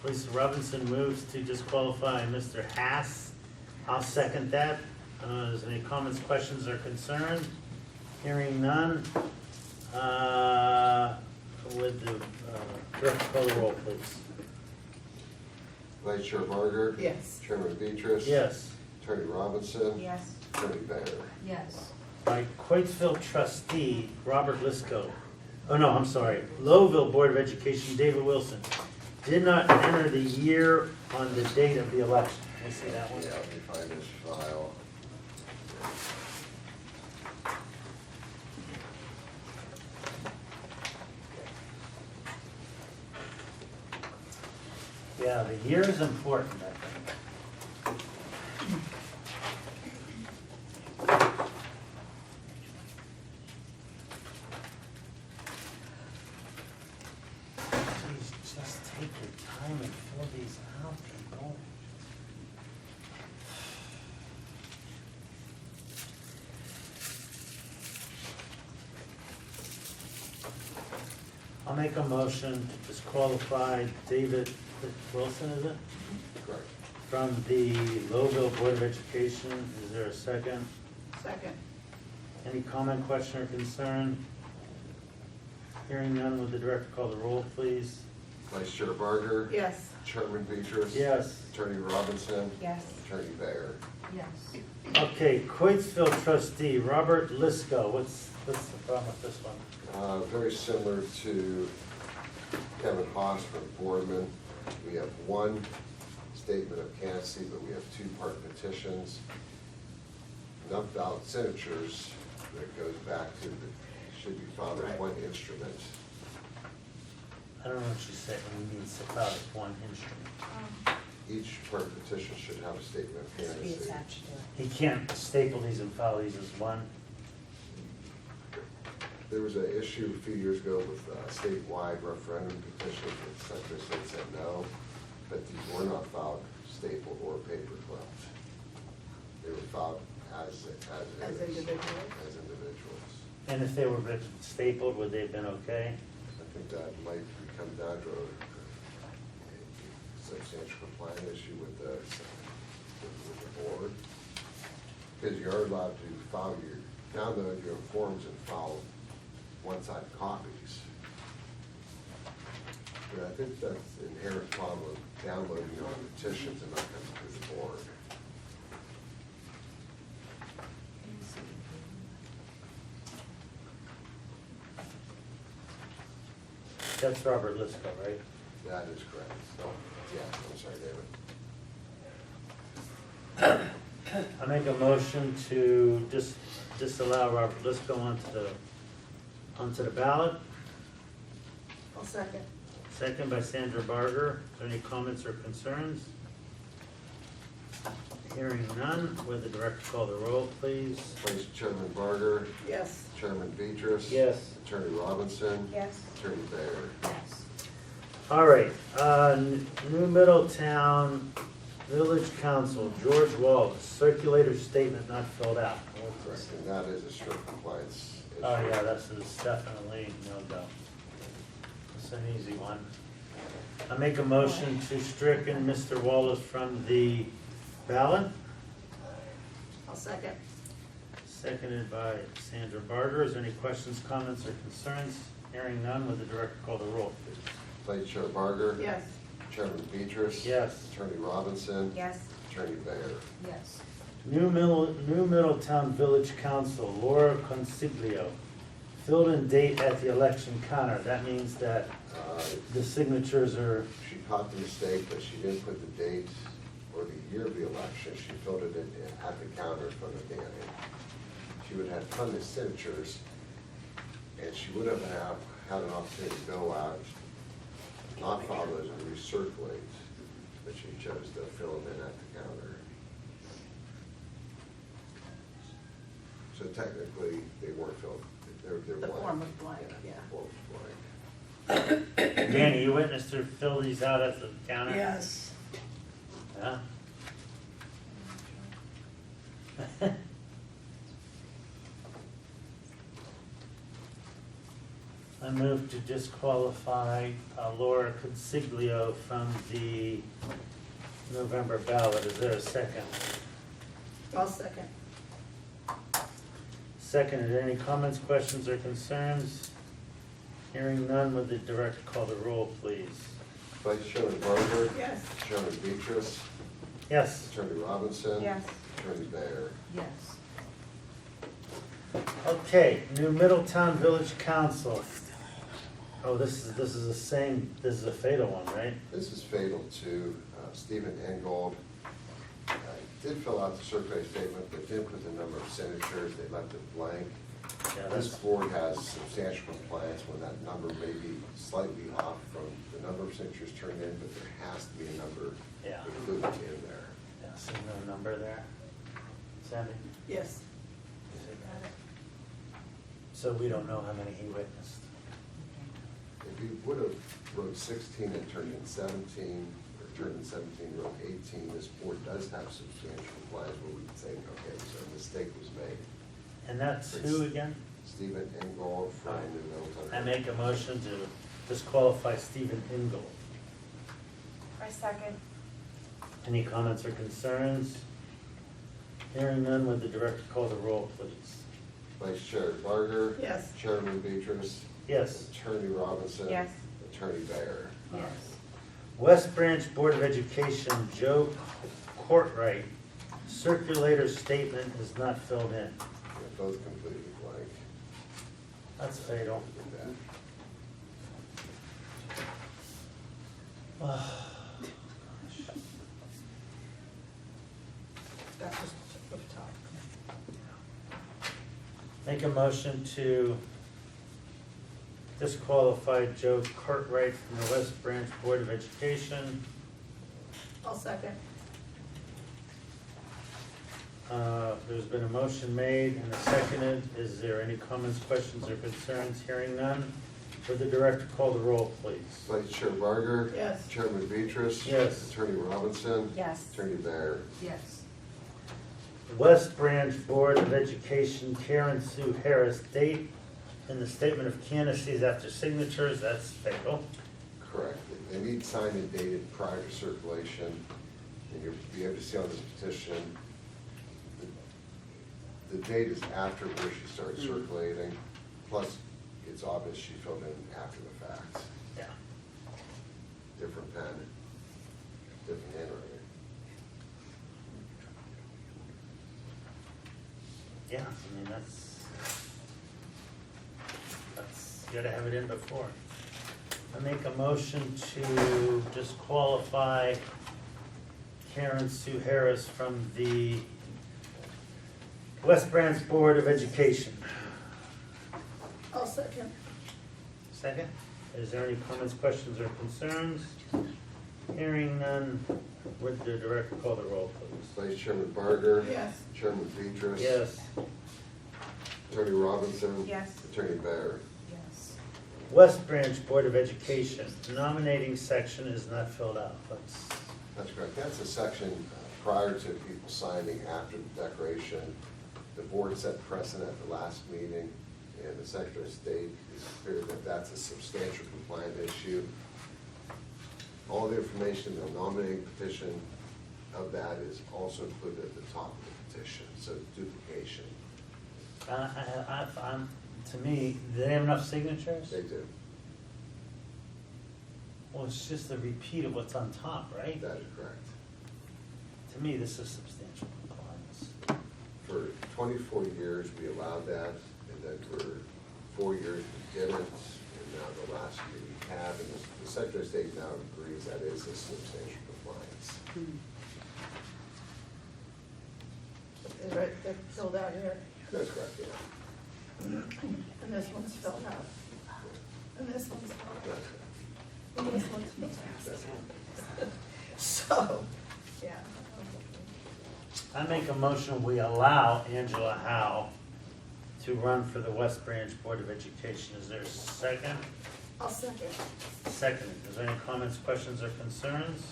Lisa Robinson moves to disqualify Mr. Hass. I'll second that. Is there any comments, questions, or concerns? Hearing none. Would the director call the roll, please? Vice Chair Barger. Yes. Chairman Beatrice. Yes. Attorney Robinson. Yes. Attorney Bayer. Yes. By Coatesville trustee, Robert Lisco. oh no, I'm sorry, Lowville Board of Education, David Wilson, did not enter the year on the date of the election. Can we see that one? Yeah, let me find this file. Yeah, the year is important, I think. Please just take your time and fill these out, people. I'll make a motion to disqualify David Wilson, is it? Correct. From the Lowville Board of Education. Is there a second? Second. Any comment, question, or concern? Hearing none, would the director call the roll, please? Vice Chair Barger. Yes. Chairman Beatrice. Yes. Attorney Robinson. Yes. Attorney Bayer. Yes. Okay, Coatesville trustee, Robert Lisco. What's the problem with this one? Very similar to Kevin Haas from Boardman. We have one statement of candidacy, but we have two-part petitions. Enough valid signatures that goes back to should be filed as one instrument. I don't know what you said when you mean about one instrument. Each part petition should have a statement of This will be candidacy. attached to it. He can't staple these and file these as one. There was an issue a few years ago with statewide referendum petitions that Secretary of State said no, but these were not filed stapled or paper clipped. They were filed as individuals? As individuals. And if they were written stapled, would they have been okay? I think that might come down to a substantial compliance issue with the board. Because you're allowed to download your forms and file one-side copies. But I think that's the inherent problem with downloading your own petitions and not coming through the board. That's Robert Lisco, right? That is correct. Oh, yeah, I'm sorry, David. I make a motion to disallow Robert Lisco onto the ballot. I'll second. Second by Sandra Barger. Are there any comments or concerns? Hearing none, would the director call the roll, please? Vice Chairman Barger, Yes. Chairman Beatrice. Yes. Attorney Robinson. Yes. Attorney Bayer. Yes. All right, New Middletown Village Council, George Wallace, circulator statement not filled out. Correct, and that is a strict compliance issue. Oh, yeah, this is definitely no-go. It's an easy one. I make a motion to stricken Mr. Wallace from the ballot, I'll second. seconded by Sandra Barger. Is there any questions, comments, or concerns? Hearing none, would the director call the roll, please? Vice Chair Barger. Yes. Chairman Beatrice. Yes. Attorney Robinson. Yes. Attorney Bayer. Yes. New Middletown Village Council, Laura Consiglio, filled in date at the election counter. That means that the signatures are, She caught the mistake, but she didn't put the date or the year of the election. She filled it in at the counter from the beginning. She would have tons of signatures, and she would have had an opportunity to go out, not file those and recirculate, but she chose to fill them in at the counter. So technically, they weren't filled, they're The blank. form was blank, yeah. The form was blank. Danny, you witnessed her fill these out at the counter? Yes. Yeah? I move to disqualify Laura Consiglio from the November ballot. Is there a second? I'll second. Seconded. Any comments, questions, or concerns? Hearing none, would the director call the roll, please? Vice Chairman Barger. Yes. Chairman Beatrice. Yes. Attorney Robinson. Yes. Attorney Bayer. Yes. Okay, New Middletown Village Council. Oh, this is the same, this is a fatal one, right? This is fatal to Stephen Ingold. Did fill out the survey statement, but didn't put the number of signatures, they left it blank. Yeah, This that's, board has substantial compliance when that number may be slightly off from the number of signatures turned in, but there has to be a number Yeah. included in there. yeah, see no number there. Sandy? Yes. So we don't know how many he witnessed. If you would have wrote 16 and turned in 17, or turned in 17, wrote 18, this board does have substantial compliance where we can say, okay, so a mistake was made. And that's who again? Stephen Ingold from the Middletown. I make a motion to disqualify Stephen Ingold. I second. Any comments or concerns? Hearing none, would the director call the roll, please? Vice Chair Barger. Yes. Chairman Beatrice. Yes. Attorney Robinson. Yes. Attorney Bayer. Yes. West Branch Board of Education, Joe Courtright, circulator statement is not filled in. They're both completely blank. That's fatal. With that. That was up top. Make a motion to disqualify Joe Cartwright from the West Branch Board of Education. I'll second. There's been a motion made and a seconded. Is there any comments, questions, or concerns? Hearing none, would the director call the roll, please? Vice Chair Barger. Yes. Chairman Beatrice. Yes. Attorney Robinson. Yes. Attorney Bayer. Yes. West Branch Board of Education, Karen Sue Harris, date in the statement of candidacies after signatures, that's fatal. Correct. They need signed and dated prior to circulation. And you'll be able to see on this petition, the date is after where she started circulating, plus it's obvious she filled in after the fact. Yeah. Different pen, different handwriting. Yeah, I mean, you gotta have it in before. I make a motion to disqualify Karen Sue Harris from the West Branch Board of Education. I'll second. Second, is there any comments, questions, or concerns? Hearing none, would the director call the roll, please? Vice Chairman Barger. Yes. Chairman Beatrice. Yes. Attorney Robinson. Yes. Attorney Bayer. Yes. West Branch Board of Education, nominating section is not filled out. That's correct. That's a section prior to people signing after the declaration. The board set precedent at the last meeting, and the Secretary of State is clear that that's a substantial compliant issue. All the information, the nominating petition of that is also included at the top of the petition, so duplication. To me, do they have enough signatures? They do. Well, it's just a repeat of what's on top, right? That is correct. To me, this is substantial compliance. For 24 years, we allowed that, and then for 4 years, we didn't, and now the last year we have, and the Secretary of State now agrees that is a substantial compliance. They're filled out here, That's correct, yeah. and this one's filled out. And this one's filled out. That's correct. And this one's filled That's out. correct. So, yeah. I make a motion, we allow Angela Howe to run for the West Branch Board of Education. Is there a second? I'll second. Second. Is there any comments, questions, or concerns?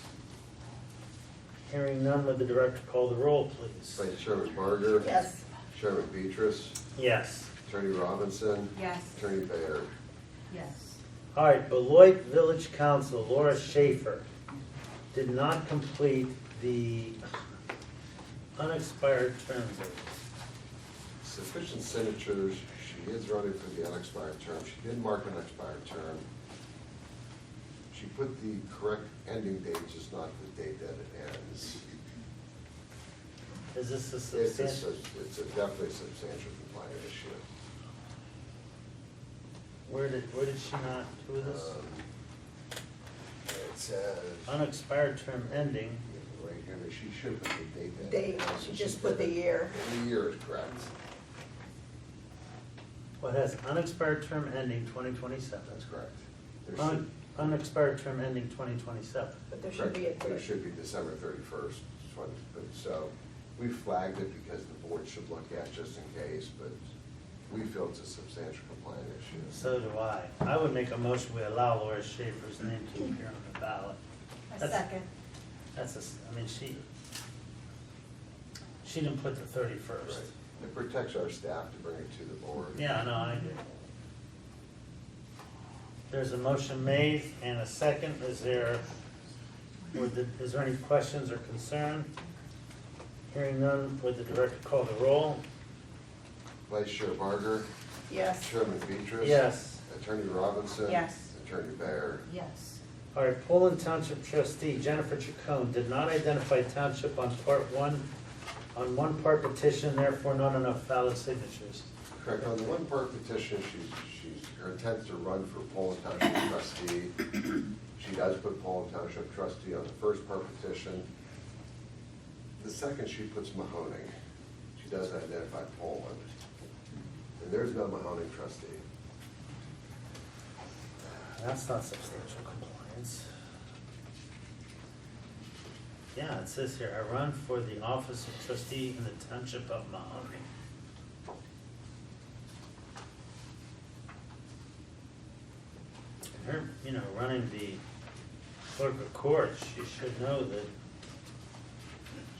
Hearing none, would the director call the roll, please? Vice Chairman Barger. Yes. Chairman Beatrice. Yes. Attorney Robinson. Yes. Attorney Bayer. Yes. All right, Beloit Village Council, Laura Schaefer, did not complete the unexpired term date. Sufficient signatures, she is running for the unexpired term. She did mark an expired term. She put the correct ending date, just not the date that it ends. Is this a It's substantial? definitely a substantial compliant issue. Where did she not do this? It says, Unexpired term ending, right here, but she should put the date in. Date, she just put the year. The year is correct. what has unexpired term ending 2027? That's correct. There should, Unexpired term ending 2027. But there should be a correct, there date. should be December 31st. So we flagged it because the board should look at just in case, but we feel it's a substantial compliance issue. So do I. I would make a motion, we allow Laura Schaefer's name to appear on the ballot. A That's- second. That's I mean, she didn't put the 31st. Right. It protects our staff to bring it to the board. Yeah, no, I do. There's a motion made and a second. Is there any questions or concern? Hearing none, would the director call the roll? Vice Chair Barger, Yes. Chairman Beatrice. Yes. Attorney Robinson. Yes. Attorney Baird. Yes. All right, Poland Township trustee Jennifer Chacon did not identify township on one part petition, therefore not enough valid signatures. Correct, on the one part petition, her intent to run for Poland Township trustee. She does put Poland Township trustee on the first part petition. The second, she puts Mahoning. She does identify Poland. And there's no Mahoning trustee. That's not substantial compliance. Yeah, it says here, I run for the office of trustee in the township of Mahoney. And her, running the clerk of court, she should know that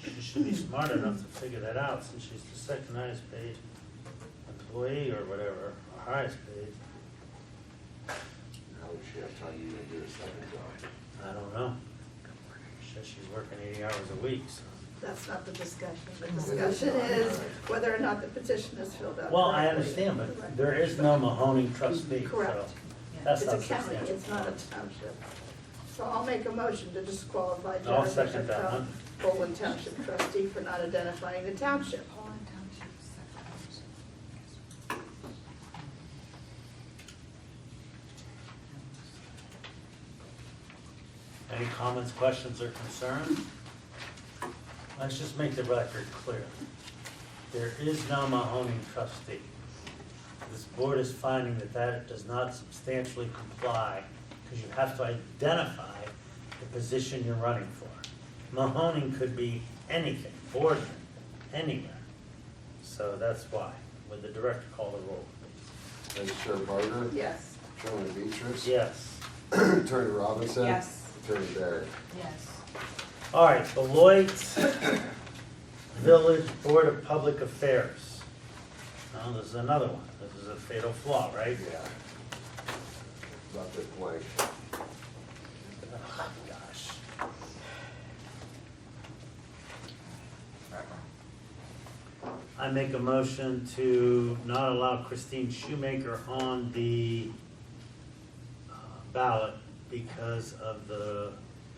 she should be smart enough to figure that out, since she's the second highest paid employee or whatever, or highest paid. How would she have time to even do a second job? I don't know. Says she's working 80 hours a week, so. That's not the discussion. The discussion is whether or not the petition is filled out. Well, I correctly. understand, but there is no Mahoning trustee, so Correct. that's It's not a county, substantial. it's not a township. So I'll make a motion to disqualify I'll Jennifer second that Chacon, one. Poland Township trustee, for not identifying the township. Poland Township second. Any comments, questions, or concerns? Let's just make the record clear. There is no Mahoning trustee. This board is finding that that does not substantially comply, because you have to identify the position you're running for. Mahoning could be anything, board, anywhere. So that's why. Would the director call the roll, please? Vice Chair Barger. Yes. Chairman Beatrice. Yes. Attorney Robinson. Yes. Attorney Baird. Yes. All right, Beloit Village Board of Public Affairs. Now, this is another one. This is a fatal flaw, right? Yeah. Left it blank. Oh, gosh. I make a motion to not allow Christine Shoemaker on the ballot because of the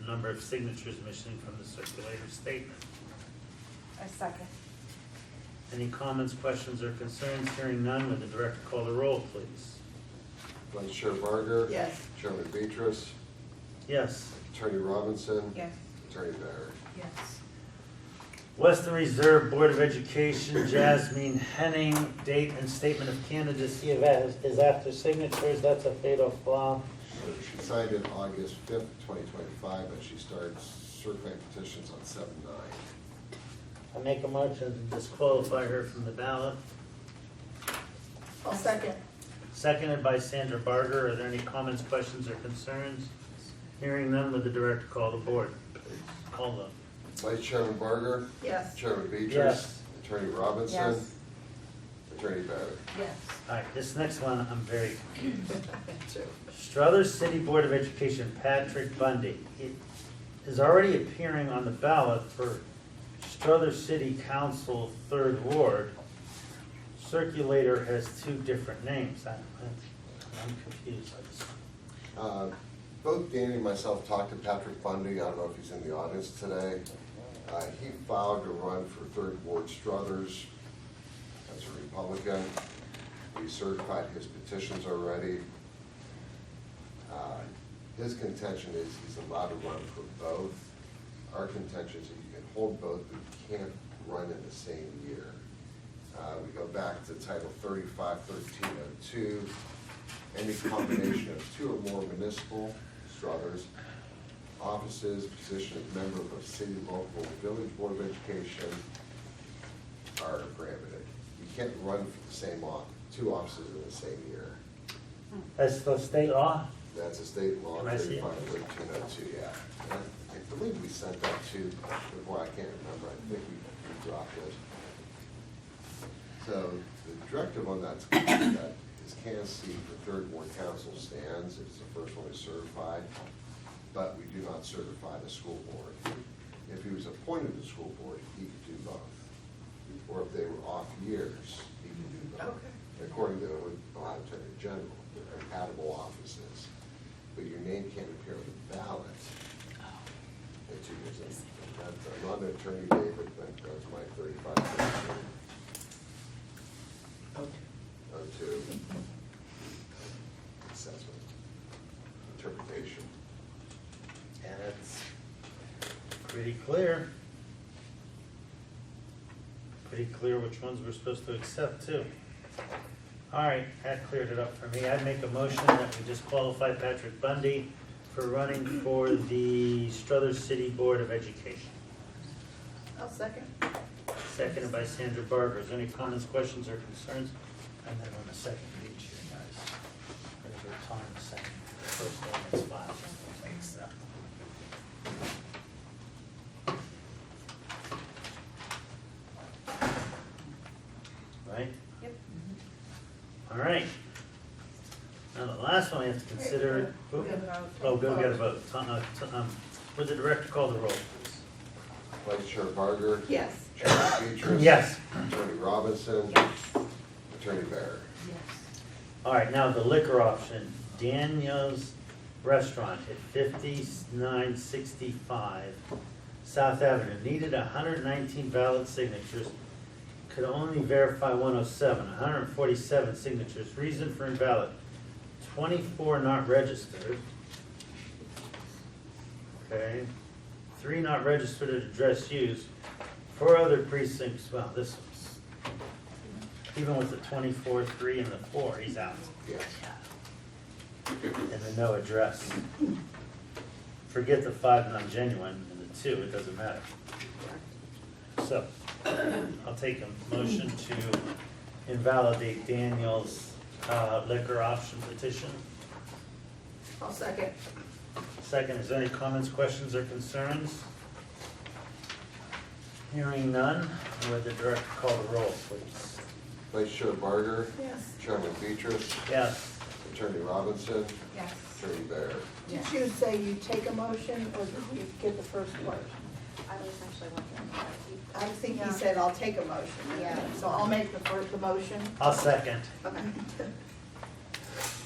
number of signatures missing from the circulator statement. A second. Any comments, questions, or concerns? Hearing none, would the director call the roll, please? Vice Chair Barger. Yes. Chairman Beatrice. Yes. Attorney Robinson. Yes. Attorney Baird. Yes. Western Reserve Board of Education, Jasmine Henning, date and statement of candidacy is after signatures. That's a fatal flaw. So she signed it August 5th, 2025, but she starts certifying petitions on 7/9. I make a motion to disqualify her from the ballot. I'll second. Seconded by Sandra Barger. Are there any comments, questions, or concerns? Hearing none, would the director call the board? Please call them. Vice Chairman Barger. Yes. Chairman Beatrice. Yes. Attorney Robinson. Yes. Attorney Baird. Yes. All right, this next one, I'm very confused. Two. Struthers City Board of Education, Patrick Bundy. It is already appearing on the ballot for Struthers City Council, 3rd Ward. Circulator has two different names. I'm confused. Both Danny and myself talked to Patrick Bundy. I don't know if he's in the audience today. He filed to run for 3rd Ward Struthers as a Republican. He certified his petitions already. His contention is he's allowed to run for both. Our contention is that you can hold both, but you can't run in the same year. We go back to Title 35-1302. Any combination of two or more municipal, Struthers, offices, position of member of a city, local, village board of education are prohibited. You can't run for the same two offices in the same year. That's the state law? That's a state law, Can I see it? 35-1302, yeah. And I believe we sent that to, before, I can't remember, I think we dropped it. So the directive on that is candidacy for third ward council stands, it's the first one is certified, but we do not certify the school board. If he was appointed to the school board, he could do both. Or if they were off years, he could do both. According to the Ohio Attorney General, they're compatible offices, but your name can't appear on the ballot in 2 years. I'm not an attorney, David, but that's my 35 to assessment, interpretation. And it's pretty clear. Pretty clear which ones we're supposed to accept too. All right, that cleared it up for me. I'd make a motion that we disqualify Patrick Bundy for running for the Struthers City Board of Education. I'll second. Seconded by Sandra Barber. Is there any comments, questions, or concerns? And then on the second page here, guys. There's your time, the second, first ordinance file. Thanks, right? Yep. All right. Now, the last one we have to consider. Oh, go get a vote. Would the director call the roll, please? Vice Chair Barger. Yes. Chairman Petras. Yes. Attorney Robinson. Attorney Bear. Yes. All right, now the liquor option, Daniel's Restaurant at 5965 South Avenue, needed 119 valid signatures, could only verify 107, 147 signatures. Reason for invalid, 24 not registered. Okay, 3 not registered at address used, 4 other precincts, well, this one's, even with the 24, 3, and the 4, he's out. Yes. And the no address. Forget the 5 non-genuine and the 2, it doesn't matter. So, I'll take a motion to invalidate Daniel's liquor option petition. I'll second. Second, is there any comments, questions, or concerns? Hearing none, would the director call the roll, please? Vice Chair Barger. Yes. Chairman Petras. Yes. Attorney Robinson. Yes. Attorney Bear. Did you say you take a motion, or did you get the first part? I was actually wondering. I think he said, I'll take a motion. Yeah. So I'll make the motion. I'll second. Okay.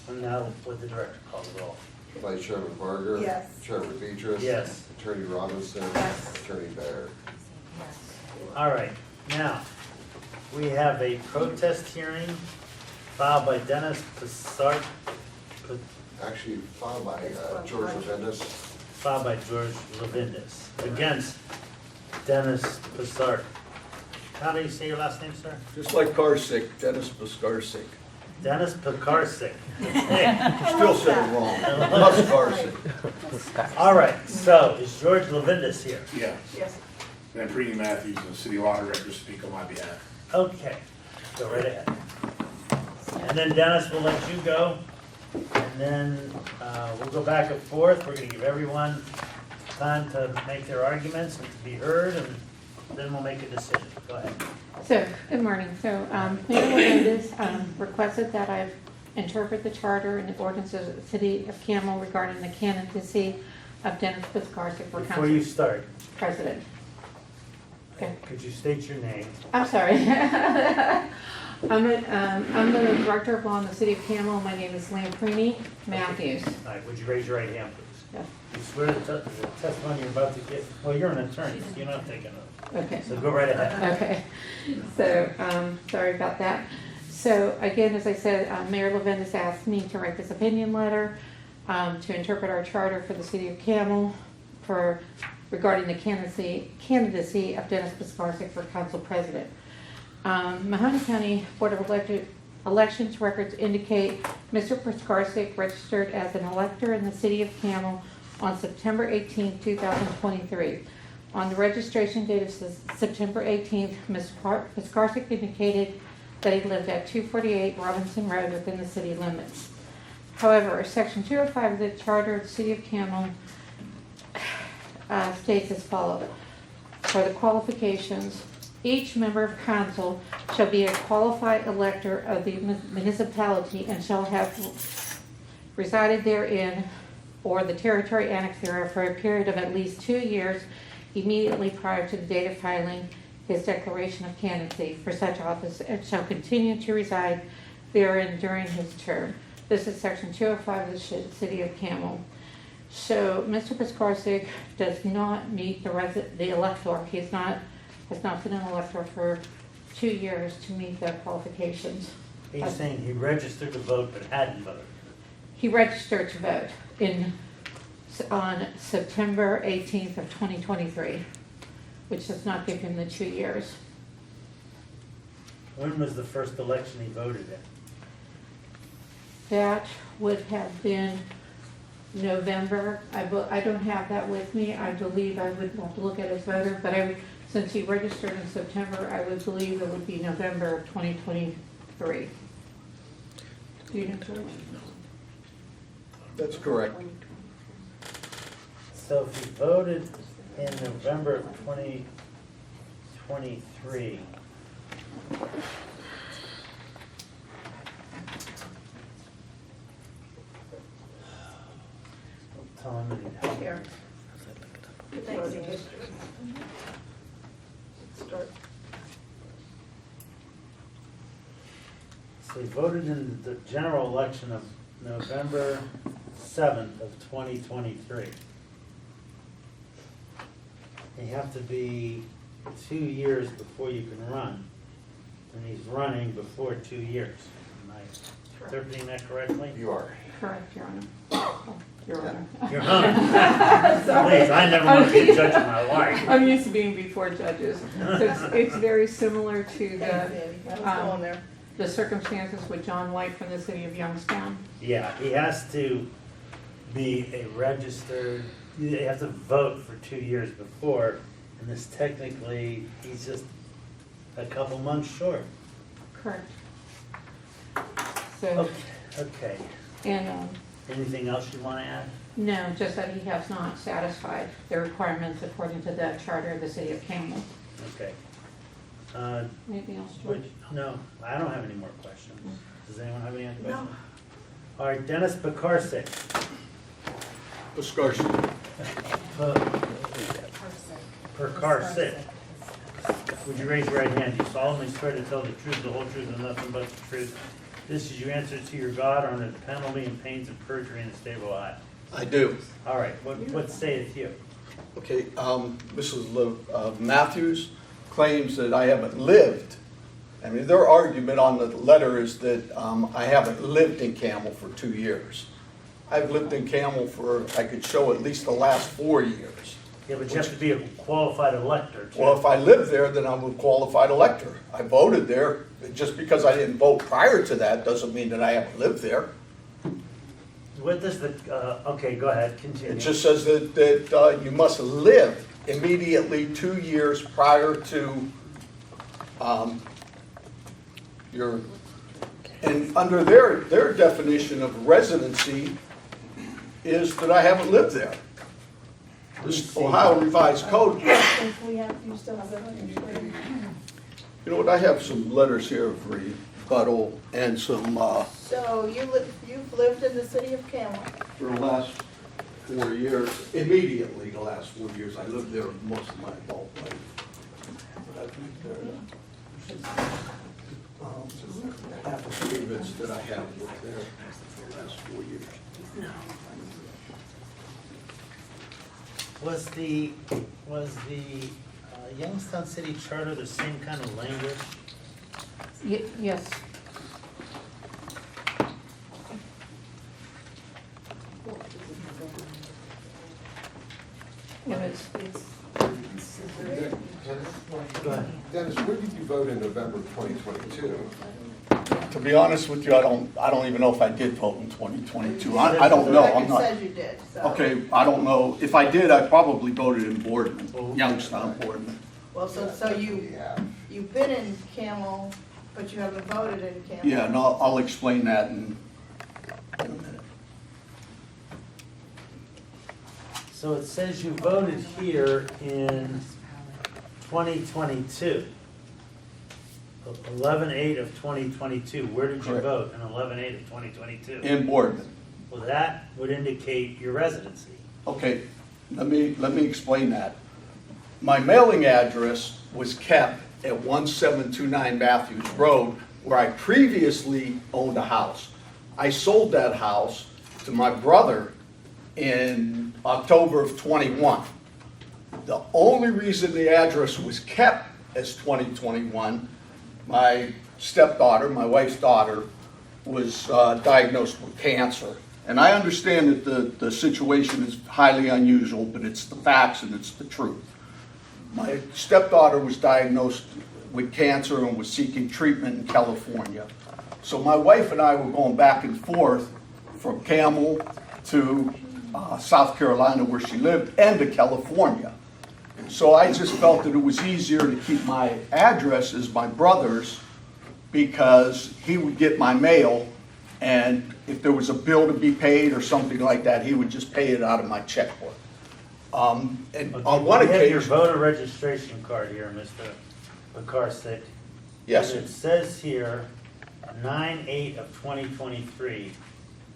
And now, would the director call the roll? Vice Chairman Barger. Yes. Chairman Petras. Yes. Attorney Robinson. Yes. Attorney Bear. Yes. All right, now, we have a protest hearing filed by Dennis Passart, Actually, filed by George Levendis. filed by George Levindis, against Dennis Passart. How do you say your last name, sir? Just like Carsick, Dennis Piskarsick. Dennis Pekarsik. Hey, Still said it wrong. Piskarsick. all right, so is George Levindis here? Yeah, Yes. and Preeti Matthews, the city law director, speak on my behalf. Okay, go right ahead. And then Dennis will let you go, and then we'll go back and forth. We're gonna give everyone time to make their arguments and to be heard, and then we'll make a decision. Go ahead. So, good morning. So, Mayor Melendez requested that I interpret the charter and the ordinances of the city of Camel regarding the candidacy of Dennis Piskarsick for Before you council start, president. Okay, could you state your name? I'm sorry. I'm the director of law in the city of Camel. My name is Lamprini Matthews. All right, would you raise your right hand, please? Yes. You swear the testimony you're about to give, well, you're an attorney, so you don't have to take an oath. Okay. So go right ahead. Okay, so, sorry about that. So again, as I said, Mayor Levendis asked me to write this opinion letter. to interpret our charter for the city of Camel regarding the candidacy of Dennis Piskarczyk for council president. Mahoney County Board of Elections records indicate Mr. Piskarczyk registered as an elector in the city of Camel on September 18, 2023. On the registration date of September 18th, Mr. Piskarczyk indicated that he lived at 248 Robinson Road within the city limits. However, Section 205 of the Charter of the City of Camel states as follows. For the qualifications, each member of council shall be a qualified elector of the municipality and shall have resided therein or the territory annexed thereof for a period of at least 2 years immediately prior to the date of filing his declaration of candidacy for such office and shall continue to reside therein during his term. This is Section 205 of the City of Camel. So Mr. Piskarczyk does not meet the elector. Has not been an elector for 2 years to meet the qualifications. He's saying he registered to vote but hadn't voted. He registered to vote on September 18th of 2023, which does not give him the 2 years. When was the first election he voted in? That would have been November. I don't have that with me. I believe I would have to look at his voter, but since he registered in September, I would believe it would be November of 2023. Do you know, George? That's correct. So if he voted in November of 2023, tell him that he'd help. Here. Thanks. Start. So he voted in the general election of November 7th of 2023. You have to be 2 years before you can run, and he's running before 2 years. Am I interpreting that correctly? You are. Correct, Your Honor. Your Honor. You're on. Please, I never want to be a judge of my life. I'm used to being before judges. So it's very similar to Thanks, Andy. I was going there. the circumstances with John White from the city of Youngstown. Yeah, he has to be a registered, you have to vote for 2 years before, and this technically, he's just a couple months short. Correct. So, Okay, and, anything else you want to add? no, just that he has not satisfied the requirements according to the charter of the city of Camel. Okay. Anything else, George? No, I don't have any more questions. Does anyone have any other questions? All right, Dennis Piskarczyk. Piskarczyk. Piskarczyk. Would you raise your right hand? Do you solemnly swear to tell the truth, the whole truth, and nothing but the truth? This is your answer to your God under the penalty and pains of perjury in the state of Ohio. I do. All right, what saith you? Okay, Mrs. Matthews claims that I haven't lived. I mean, their argument on the letter is that I haven't lived in Camel for 2 years. I've lived in Camel for, I could show at least the last 4 years. Yeah, but you have to be a qualified elector, too. Well, if I live there, then I'm a qualified elector. I voted there. Just because I didn't vote prior to that doesn't mean that I haven't lived there. What does the, okay, go ahead, continue. It just says that you must live immediately 2 years prior to your, and under their definition of residency is that I haven't lived there. This Ohio Revised Code, Since we have, you still have that. you know what, I have some letters here of rebuttal and some, So you've lived in the city of Camel. for the last 4 years, immediately the last 4 years, I lived there most of my adult life. But I've lived there, affidavits that I have lived there for the last 4 years. Was the Youngstown City Charter the same kind of language? Yes. Go ahead. Dennis, where did you vote in November 2022? To be honest with you, I don't even know if I did vote in 2022. I don't know, I'm It not. says you did, so. Okay, I don't know. If I did, I probably voted in Boardman, Youngstown Boardman. Well, so Yeah. you've been in Camel, but you haven't voted in Camel. Yeah, and I'll explain that in a minute. So it says you voted here in 2022. 11/8 of 2022. Where did you Correct. vote in 11/8 of 2022? In Boardman. Well, that would indicate your residency. Okay, let me explain that. My mailing address was kept at 1729 Matthews Road, where I previously owned a house. I sold that house to my brother in October of '21. The only reason the address was kept as 2021, my stepdaughter, my wife's daughter, was diagnosed with cancer. And I understand that the situation is highly unusual, but it's the facts and it's the truth. My stepdaughter was diagnosed with cancer and was seeking treatment in California. So my wife and I were going back and forth from Camel to South Carolina, where she lived, and to California. So I just felt that it was easier to keep my address as my brother's, because he would get my mail, and if there was a bill to be paid or something like that, he would just pay it out of my checkbook. And on one You have your occasion, voter registration card here, Mr. McCarsick. yes, And it says here, 9/8 of 2023,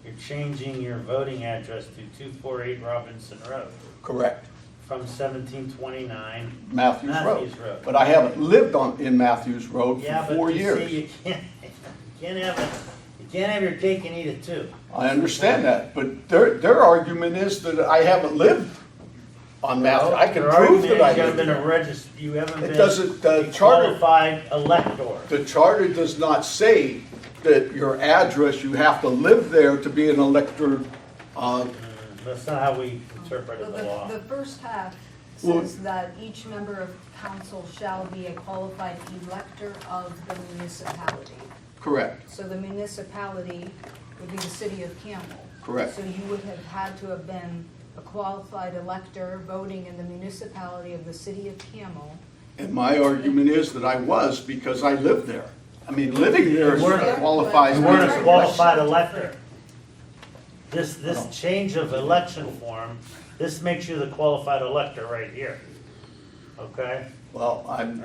you're changing your voting address to 248 Robinson Road correct, from 1729 Matthews Matthews Road. Road. But I haven't lived in Matthews Road Yeah, for but 4 you years. see, you can't have your cake and eat it too. I understand that, but their argument is that I haven't lived on Matthews. I can Their prove that I argument is you haven't lived been a there. you haven't It been doesn't, a the charter, qualified elector. the charter does not say that your address, you have to live there to be an elector. That's not how we interpreted the law. The first half Well- says that each member of council shall be a qualified elector of the municipality. Correct, So the municipality would be the city of Campbell. correct. So you would have had to have been a qualified elector voting in the municipality of the city of Campbell. And my argument is that I was, because I lived there. I mean, living there is You weren't a qualified. You weren't a qualified elector. This change of election form, this makes you the qualified elector right here. Okay? Well, I'm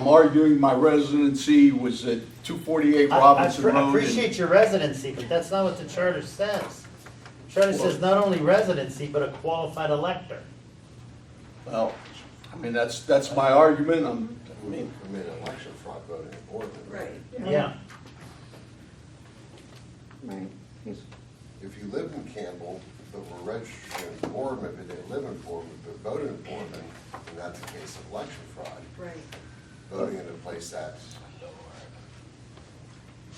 arguing my residency was at 248 Robinson Road. I appreciate your residency, but that's not what the charter says. The charter says not only residency, but a qualified elector. Well, I mean, that's my argument. I mean, election fraud voting in Boardman. Right. Yeah. Right. If you lived in Campbell, but were registered in Boardman, but didn't live in Boardman, but voted in Boardman, then that's a case of election fraud. Right. Voting in a place that's,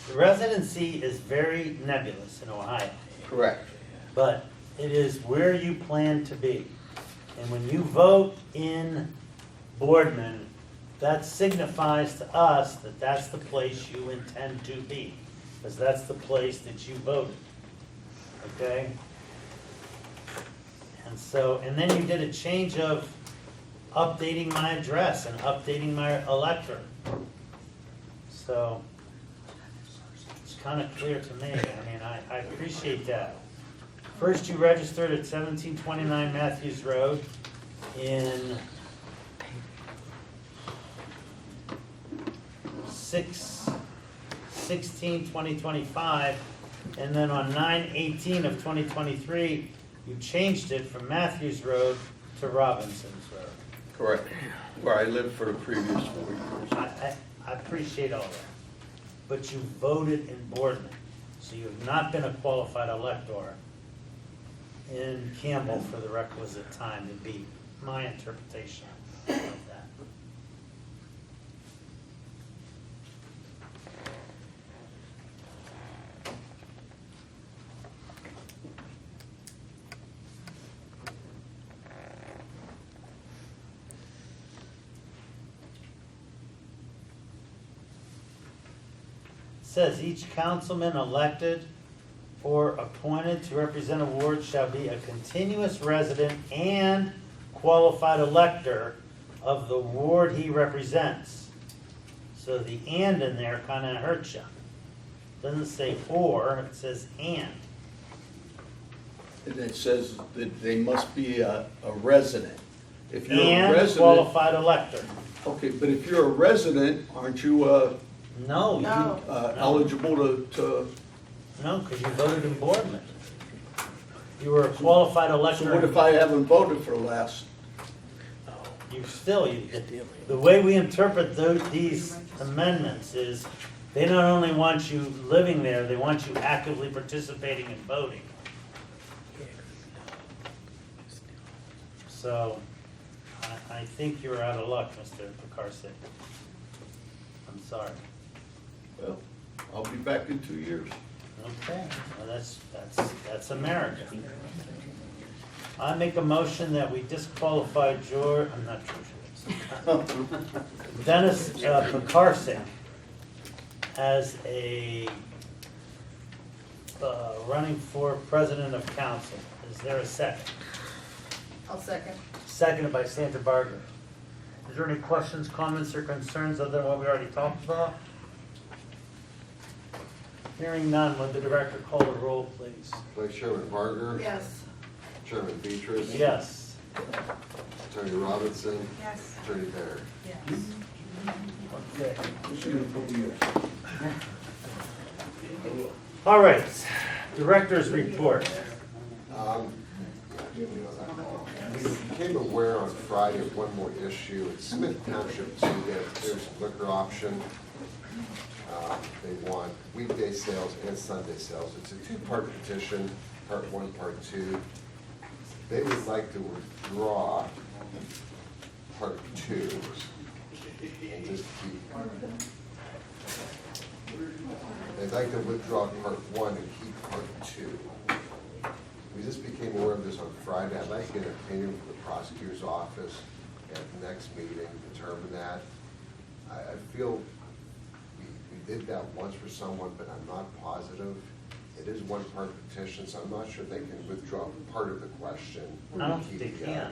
The residency is very nebulous in Ohio, Correct. but it is where you plan to be. And when you vote in Boardman, that signifies to us that that's the place you intend to be, because that's the place that you voted. Okay? And so, and then you did a change of updating my address and updating my elector. So, it's kind of clear to me. I mean, I appreciate that. First, you registered at 1729 Matthews Road in 6/16/2025, and then on 9/18 of 2023, you changed it from Matthews Road to Robinson's Road. Correct. Where I lived for the previous 4 years. I appreciate all that, but you voted in Boardman, so you have not been a qualified elector in Campbell for the requisite time to be my interpretation of that. says each councilman elected or appointed to represent a ward shall be a continuous resident and qualified elector of the ward he represents. So the "and" in there kinda hurts you. Doesn't say "or," it says "and." And it says that they must be a resident. If you're a And resident, qualified elector. okay, but if you're a resident, aren't you No, No. eligible to, no, because you voted in Boardman. You were a qualified so elector. what if I haven't voted for the last? The way we interpret these amendments is, they not only want you living there, they want you actively participating in voting. So, I think you're out of luck, Mr. Picarsi. I'm sorry. Well, I'll be back in 2 years. Okay, well, that's America. I make a motion that we disqualify I'm not George. Dennis Picarsi as a running for president of council. Is there a second? I'll second. Seconded by Sandra Barger. Is there any questions, comments, or concerns other than what we already talked about? Hearing none, would the director call the roll, please? Vice Chairman Barger. Yes. Chairman Beatrice. Yes. Attorney Robinson. Yes. Attorney Bear. Yes. Okay. Just gonna put you- All right, director's report. We became aware on Friday of one more issue. It's Smith Township, so there's a liquor option. They want weekday sales and Sunday sales. It's a two-part petition, part one, part two. They would like to withdraw part two and just keep. They'd like to withdraw part one and keep part two. We just became aware of this on Friday. I'd like to get an opinion from the prosecutor's office at the next meeting, determine that. I feel we did that once for someone, but I'm not positive. It is one part petition, so I'm not sure they can withdraw part of the question. I don't think they can.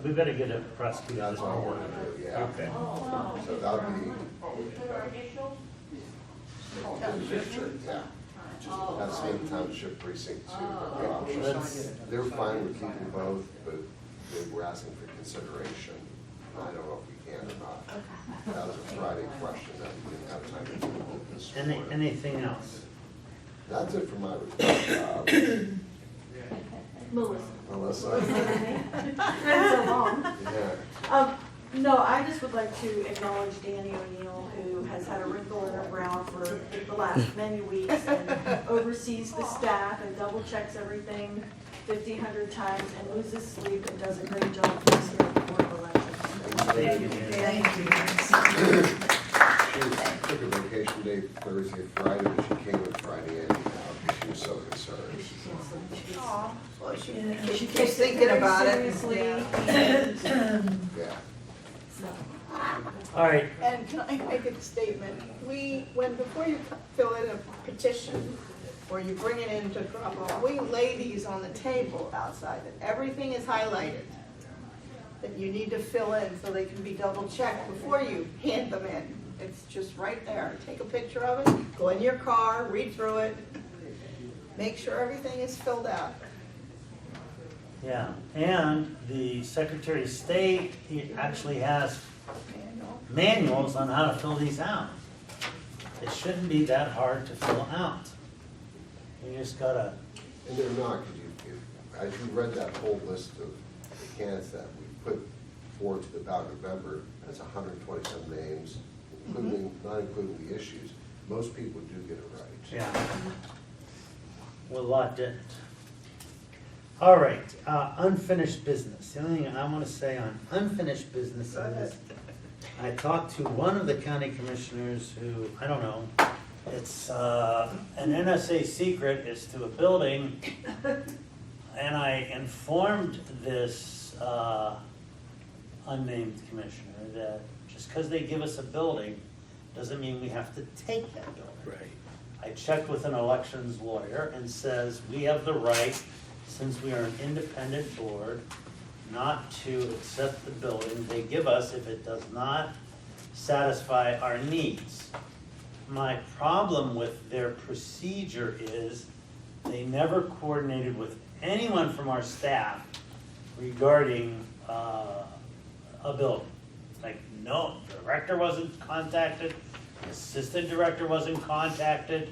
We better get a prosecutor. That's all I want to do, yeah. Okay. So that'll be. Yeah. That's Smith Township Precinct 2. That's- They're fine with keeping both, but they were asking for consideration. I don't know if we can or not. That was a Friday question that we didn't have time to do this morning. Anything else? That's it for my report. Melissa? Been so long. Yeah. No, I just would like to acknowledge Danny O'Neill, who has had a wrinkle in her brow for the last many weeks and oversees the staff and double checks everything 50, 100 times and loses sleep and does a great job for us here at the Board of Elections. Thank you. Thank you. She took a vacation day Thursday, Friday, but she came on Friday anyhow because she was so concerned. Aw. Well, She she keeps takes it thinking very about it. seriously. Yeah. All right, And can I make a statement? Before you fill in a petition, or you bring it in to drop off, we lay these on the table outside, and everything is highlighted that you need to fill in so they can be double checked before you hand them in. It's just right there. Take a picture of it, go in your car, read through it, make sure everything is filled out. yeah, and the Secretary of State, he actually has manuals on how to fill these out. It shouldn't be that hard to fill out. You just gotta, And they're not, because as you read that whole list of the candidates that we put forward to the ballot in November, that's 127 names, including, not including the issues. Most people do get it right. yeah. Well, a lot didn't. All right, unfinished business. The only thing I want to say on unfinished business is, I talked to one of the county commissioners who, I don't know, it's an NSA secret as to a building, and I informed this unnamed commissioner that just because they give us a building doesn't mean we have to take that building. Right. I checked with an elections lawyer and says we have the right, since we are an independent board, not to accept the building they give us if it does not satisfy our needs. My problem with their procedure is they never coordinated with anyone from our staff regarding a building. Like, no, director wasn't contacted, assistant director wasn't contacted,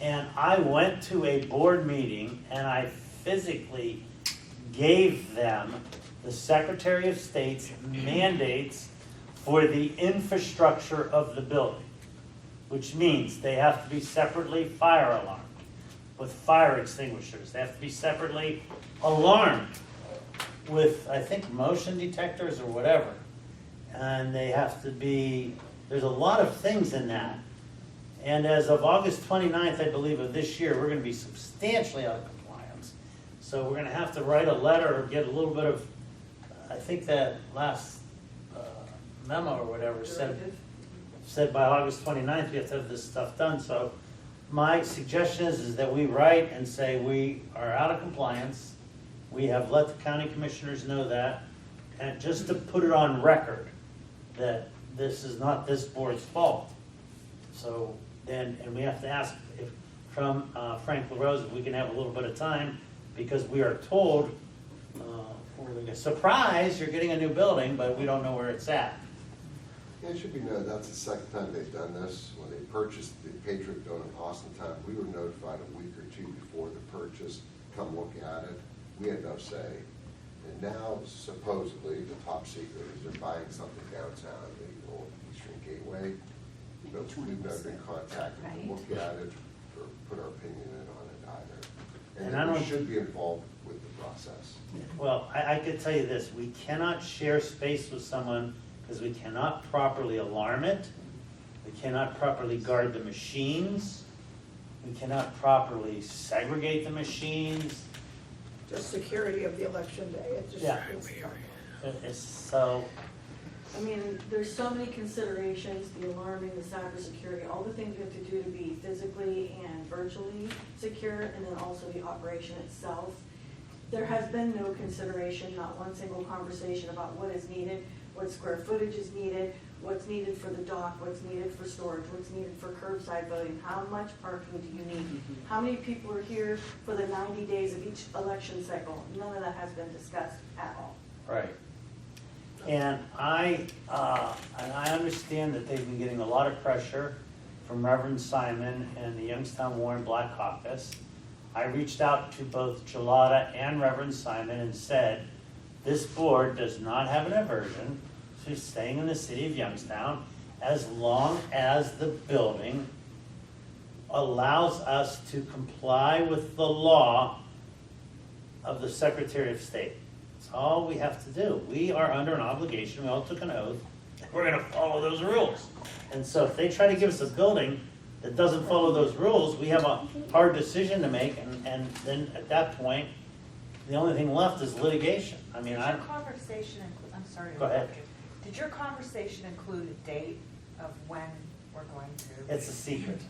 and I went to a board meeting and I physically gave them the Secretary of State's mandates for the infrastructure of the building, which means they have to be separately fire alarmed with fire extinguishers. They have to be separately alarmed with, I think, motion detectors or whatever. And they have to be, there's a lot of things in that. And as of August 29th, I believe, of this year, we're gonna be substantially out of compliance. So we're gonna have to write a letter or get a little bit of, I think that last memo or whatever said by August 29th, we have to have this stuff done. So my suggestion is that we write and say we are out of compliance. We have let the county commissioners know that, and just to put it on record that this is not this board's fault. So then, and we have to ask if, from Frank LaRose, if we can have a little bit of time, because we are told, surprise, you're getting a new building, but we don't know where it's at. Yeah, it should be noted, that's the second time they've done this. When they purchased the Patriot Building in Austintown, we were notified a week or two before the purchase, come look at it. We had no say. And now supposedly, the top secret is they're buying something downtown, the old Eastern Gateway. But we've never been contacted to look at it or put our opinion in on it either. And I And we don't- should be involved with the process. Well, I could tell you this, we cannot share space with someone because we cannot properly alarm it. We cannot properly guard the machines. We cannot properly segregate the machines. Just security of the election day, it just. Yeah. It's so, I mean, there's so many considerations, the alarming, the cybersecurity, all the things we have to do to be physically and virtually secure, and then also the operation itself. There has been no consideration, not one single conversation about what is needed, what square footage is needed, what's needed for the dock, what's needed for storage, what's needed for curbside voting, how much parking do you need? How many people are here for the 90 days of each election cycle? None of that has been discussed at all. right. And I understand that they've been getting a lot of pressure from Reverend Simon and the Youngstown Warren Black Caucus. I reached out to both Gelada and Reverend Simon and said, this board does not have an aversion to staying in the city of Youngstown as long as the building allows us to comply with the law of the Secretary of State. That's all we have to do. We are under an obligation, we all took an oath, we're gonna follow those rules. And so if they try to give us a building that doesn't follow those rules, we have a hard decision to make, and then at that point, the only thing left is litigation. I mean, Did your conversation include, I'm sorry to Go ahead. interrupt you. Did your conversation include a date of when we're going to? it's a secret.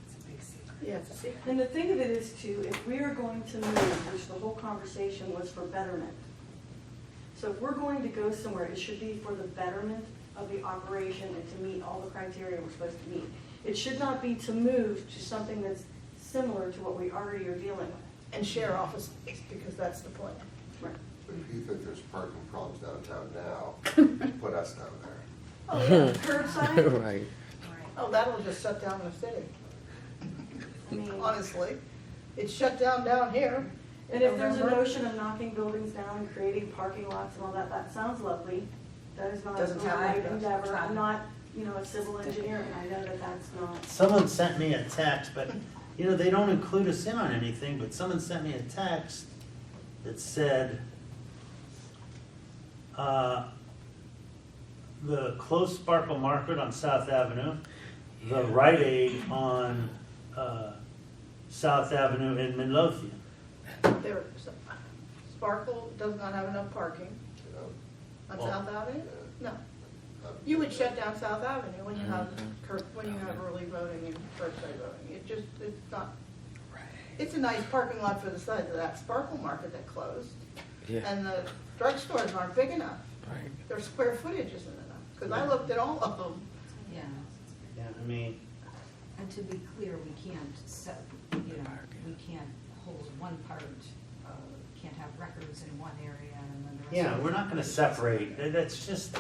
It's a big secret. Yeah, it's a secret. And the thing of it is too, if we are going to move, which the whole conversation was for betterment. So if we're going to go somewhere, it should be for the betterment of the operation and to meet all the criteria we're supposed to meet. It should not be to move to something that's similar to what we already are dealing with. And share office space, because that's the point. Right. But if you think there's parking problems downtown now, put us down there. Oh, yeah, curbside, Right. oh, that'll just shut down the city, I mean, honestly. It's shut down here. and if there's a November. notion of knocking buildings down and creating parking lots and all that, that sounds lovely. That is not a Doesn't sound like right us. endeavor. I'm not, a civil engineer, and I know that that's not. Someone sent me a text, but, they don't include us in on anything, but someone sent me a text that said, the Close Sparkle Market on South Avenue, the Rite Aid on South Avenue in Midlothian. There, Sparkle does not have enough parking You know? on Well- South Avenue? No. You would shut down South Avenue when you have, when you have early voting and curbside voting. It's not, it's a nice parking lot for the size of that Sparkle Market that closed. And the drugstores aren't big enough. Their square footage isn't enough, because I looked at all of them. Yeah, Yeah, I mean, and to be clear, we can't set, you know, we can't hold one part, can't have records in one area and then the rest. yeah, of we're it. not gonna separate, that's just,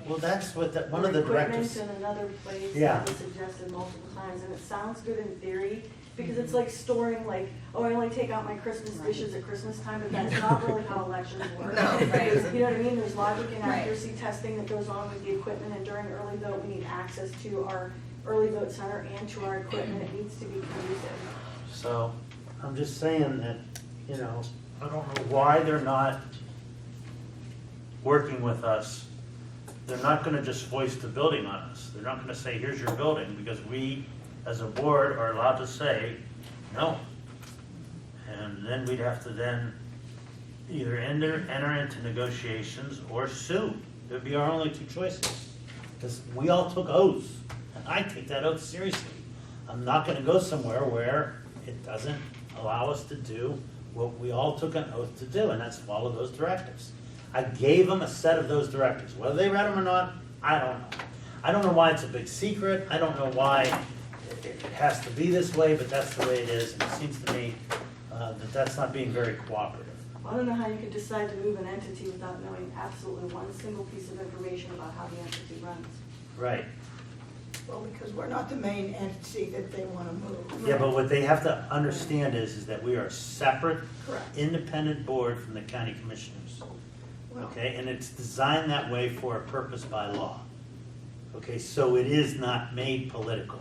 well, that's what, one of the directors. Equipment in another place, Yeah. that was suggested multiple times, and it sounds good in theory, because it's like storing, like, oh, I only take out my Christmas dishes at Christmas time, but that's not really how elections work. No. Because, you know what I mean, there's logic and accuracy testing that goes on with the equipment, and during early vote, we need access to our early vote center and to our equipment, it needs to be conducive. So, I'm just saying that, you know, I don't know why they're not working with us. They're not gonna just foist the building on us. They're not gonna say, here's your building, because we, as a board, are allowed to say, no. And then we'd have to then either enter into negotiations or sue. There'd be our only two choices. Because we all took oaths, and I take that oath seriously. I'm not gonna go somewhere where it doesn't allow us to do what we all took an oath to do, and that's follow those directives. I gave them a set of those directives. Whether they read them or not, I don't know. I don't know why it's a big secret. I don't know why it has to be this way, but that's the way it is. And it seems to me that that's not being very cooperative. I don't know how you could decide to move an entity without knowing absolutely one single piece of information about how the entity runs. Right. Well, because we're not the main entity that they want to move. Yeah, but what they have to understand is that we are a separate, Correct. independent board from the county commissioners. Well, Okay, and it's designed that way for a purpose by law. Okay, so it is not made political.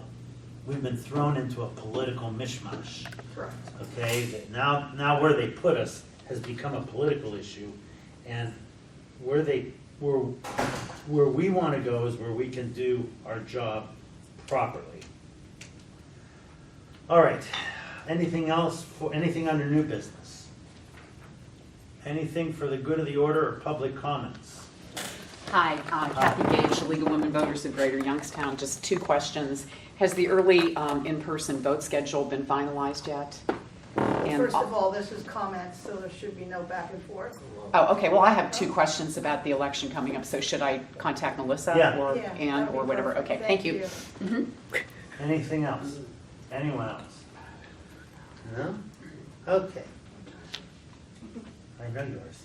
We've been thrown into a political mishmash. correct. Okay, that now where they put us has become a political issue, and where we want to go is where we can do our job properly. All right, anything else, anything under new business? Anything for the good of the order or public comments? Hi, Kathy Gage, Legal Women Voters of Greater Youngstown. Just two questions. Has the early in-person vote schedule been finalized yet? And- First of all, this is comments, so there should be no back and forth. Oh, okay, well, I have two questions about the election coming up, so should I contact Melissa? Yeah. Or Yeah, Ann, that'd be or whatever? perfect. Okay, thank you. Mhm. Anything else? Anyone else? No? Okay. I know yours.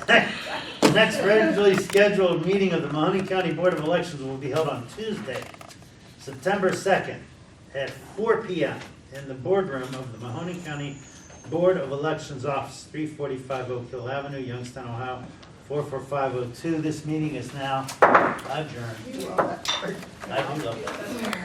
The next regularly scheduled meeting of the Mahoney County Board of Elections will be held on Tuesday, September 2nd at 4 p.m. in the boardroom of the Mahoney County Board of Elections Office, 345 Oak Hill Avenue, Youngstown, Ohio, 44502. This meeting is now adjourned. You wrote that part. I do love that.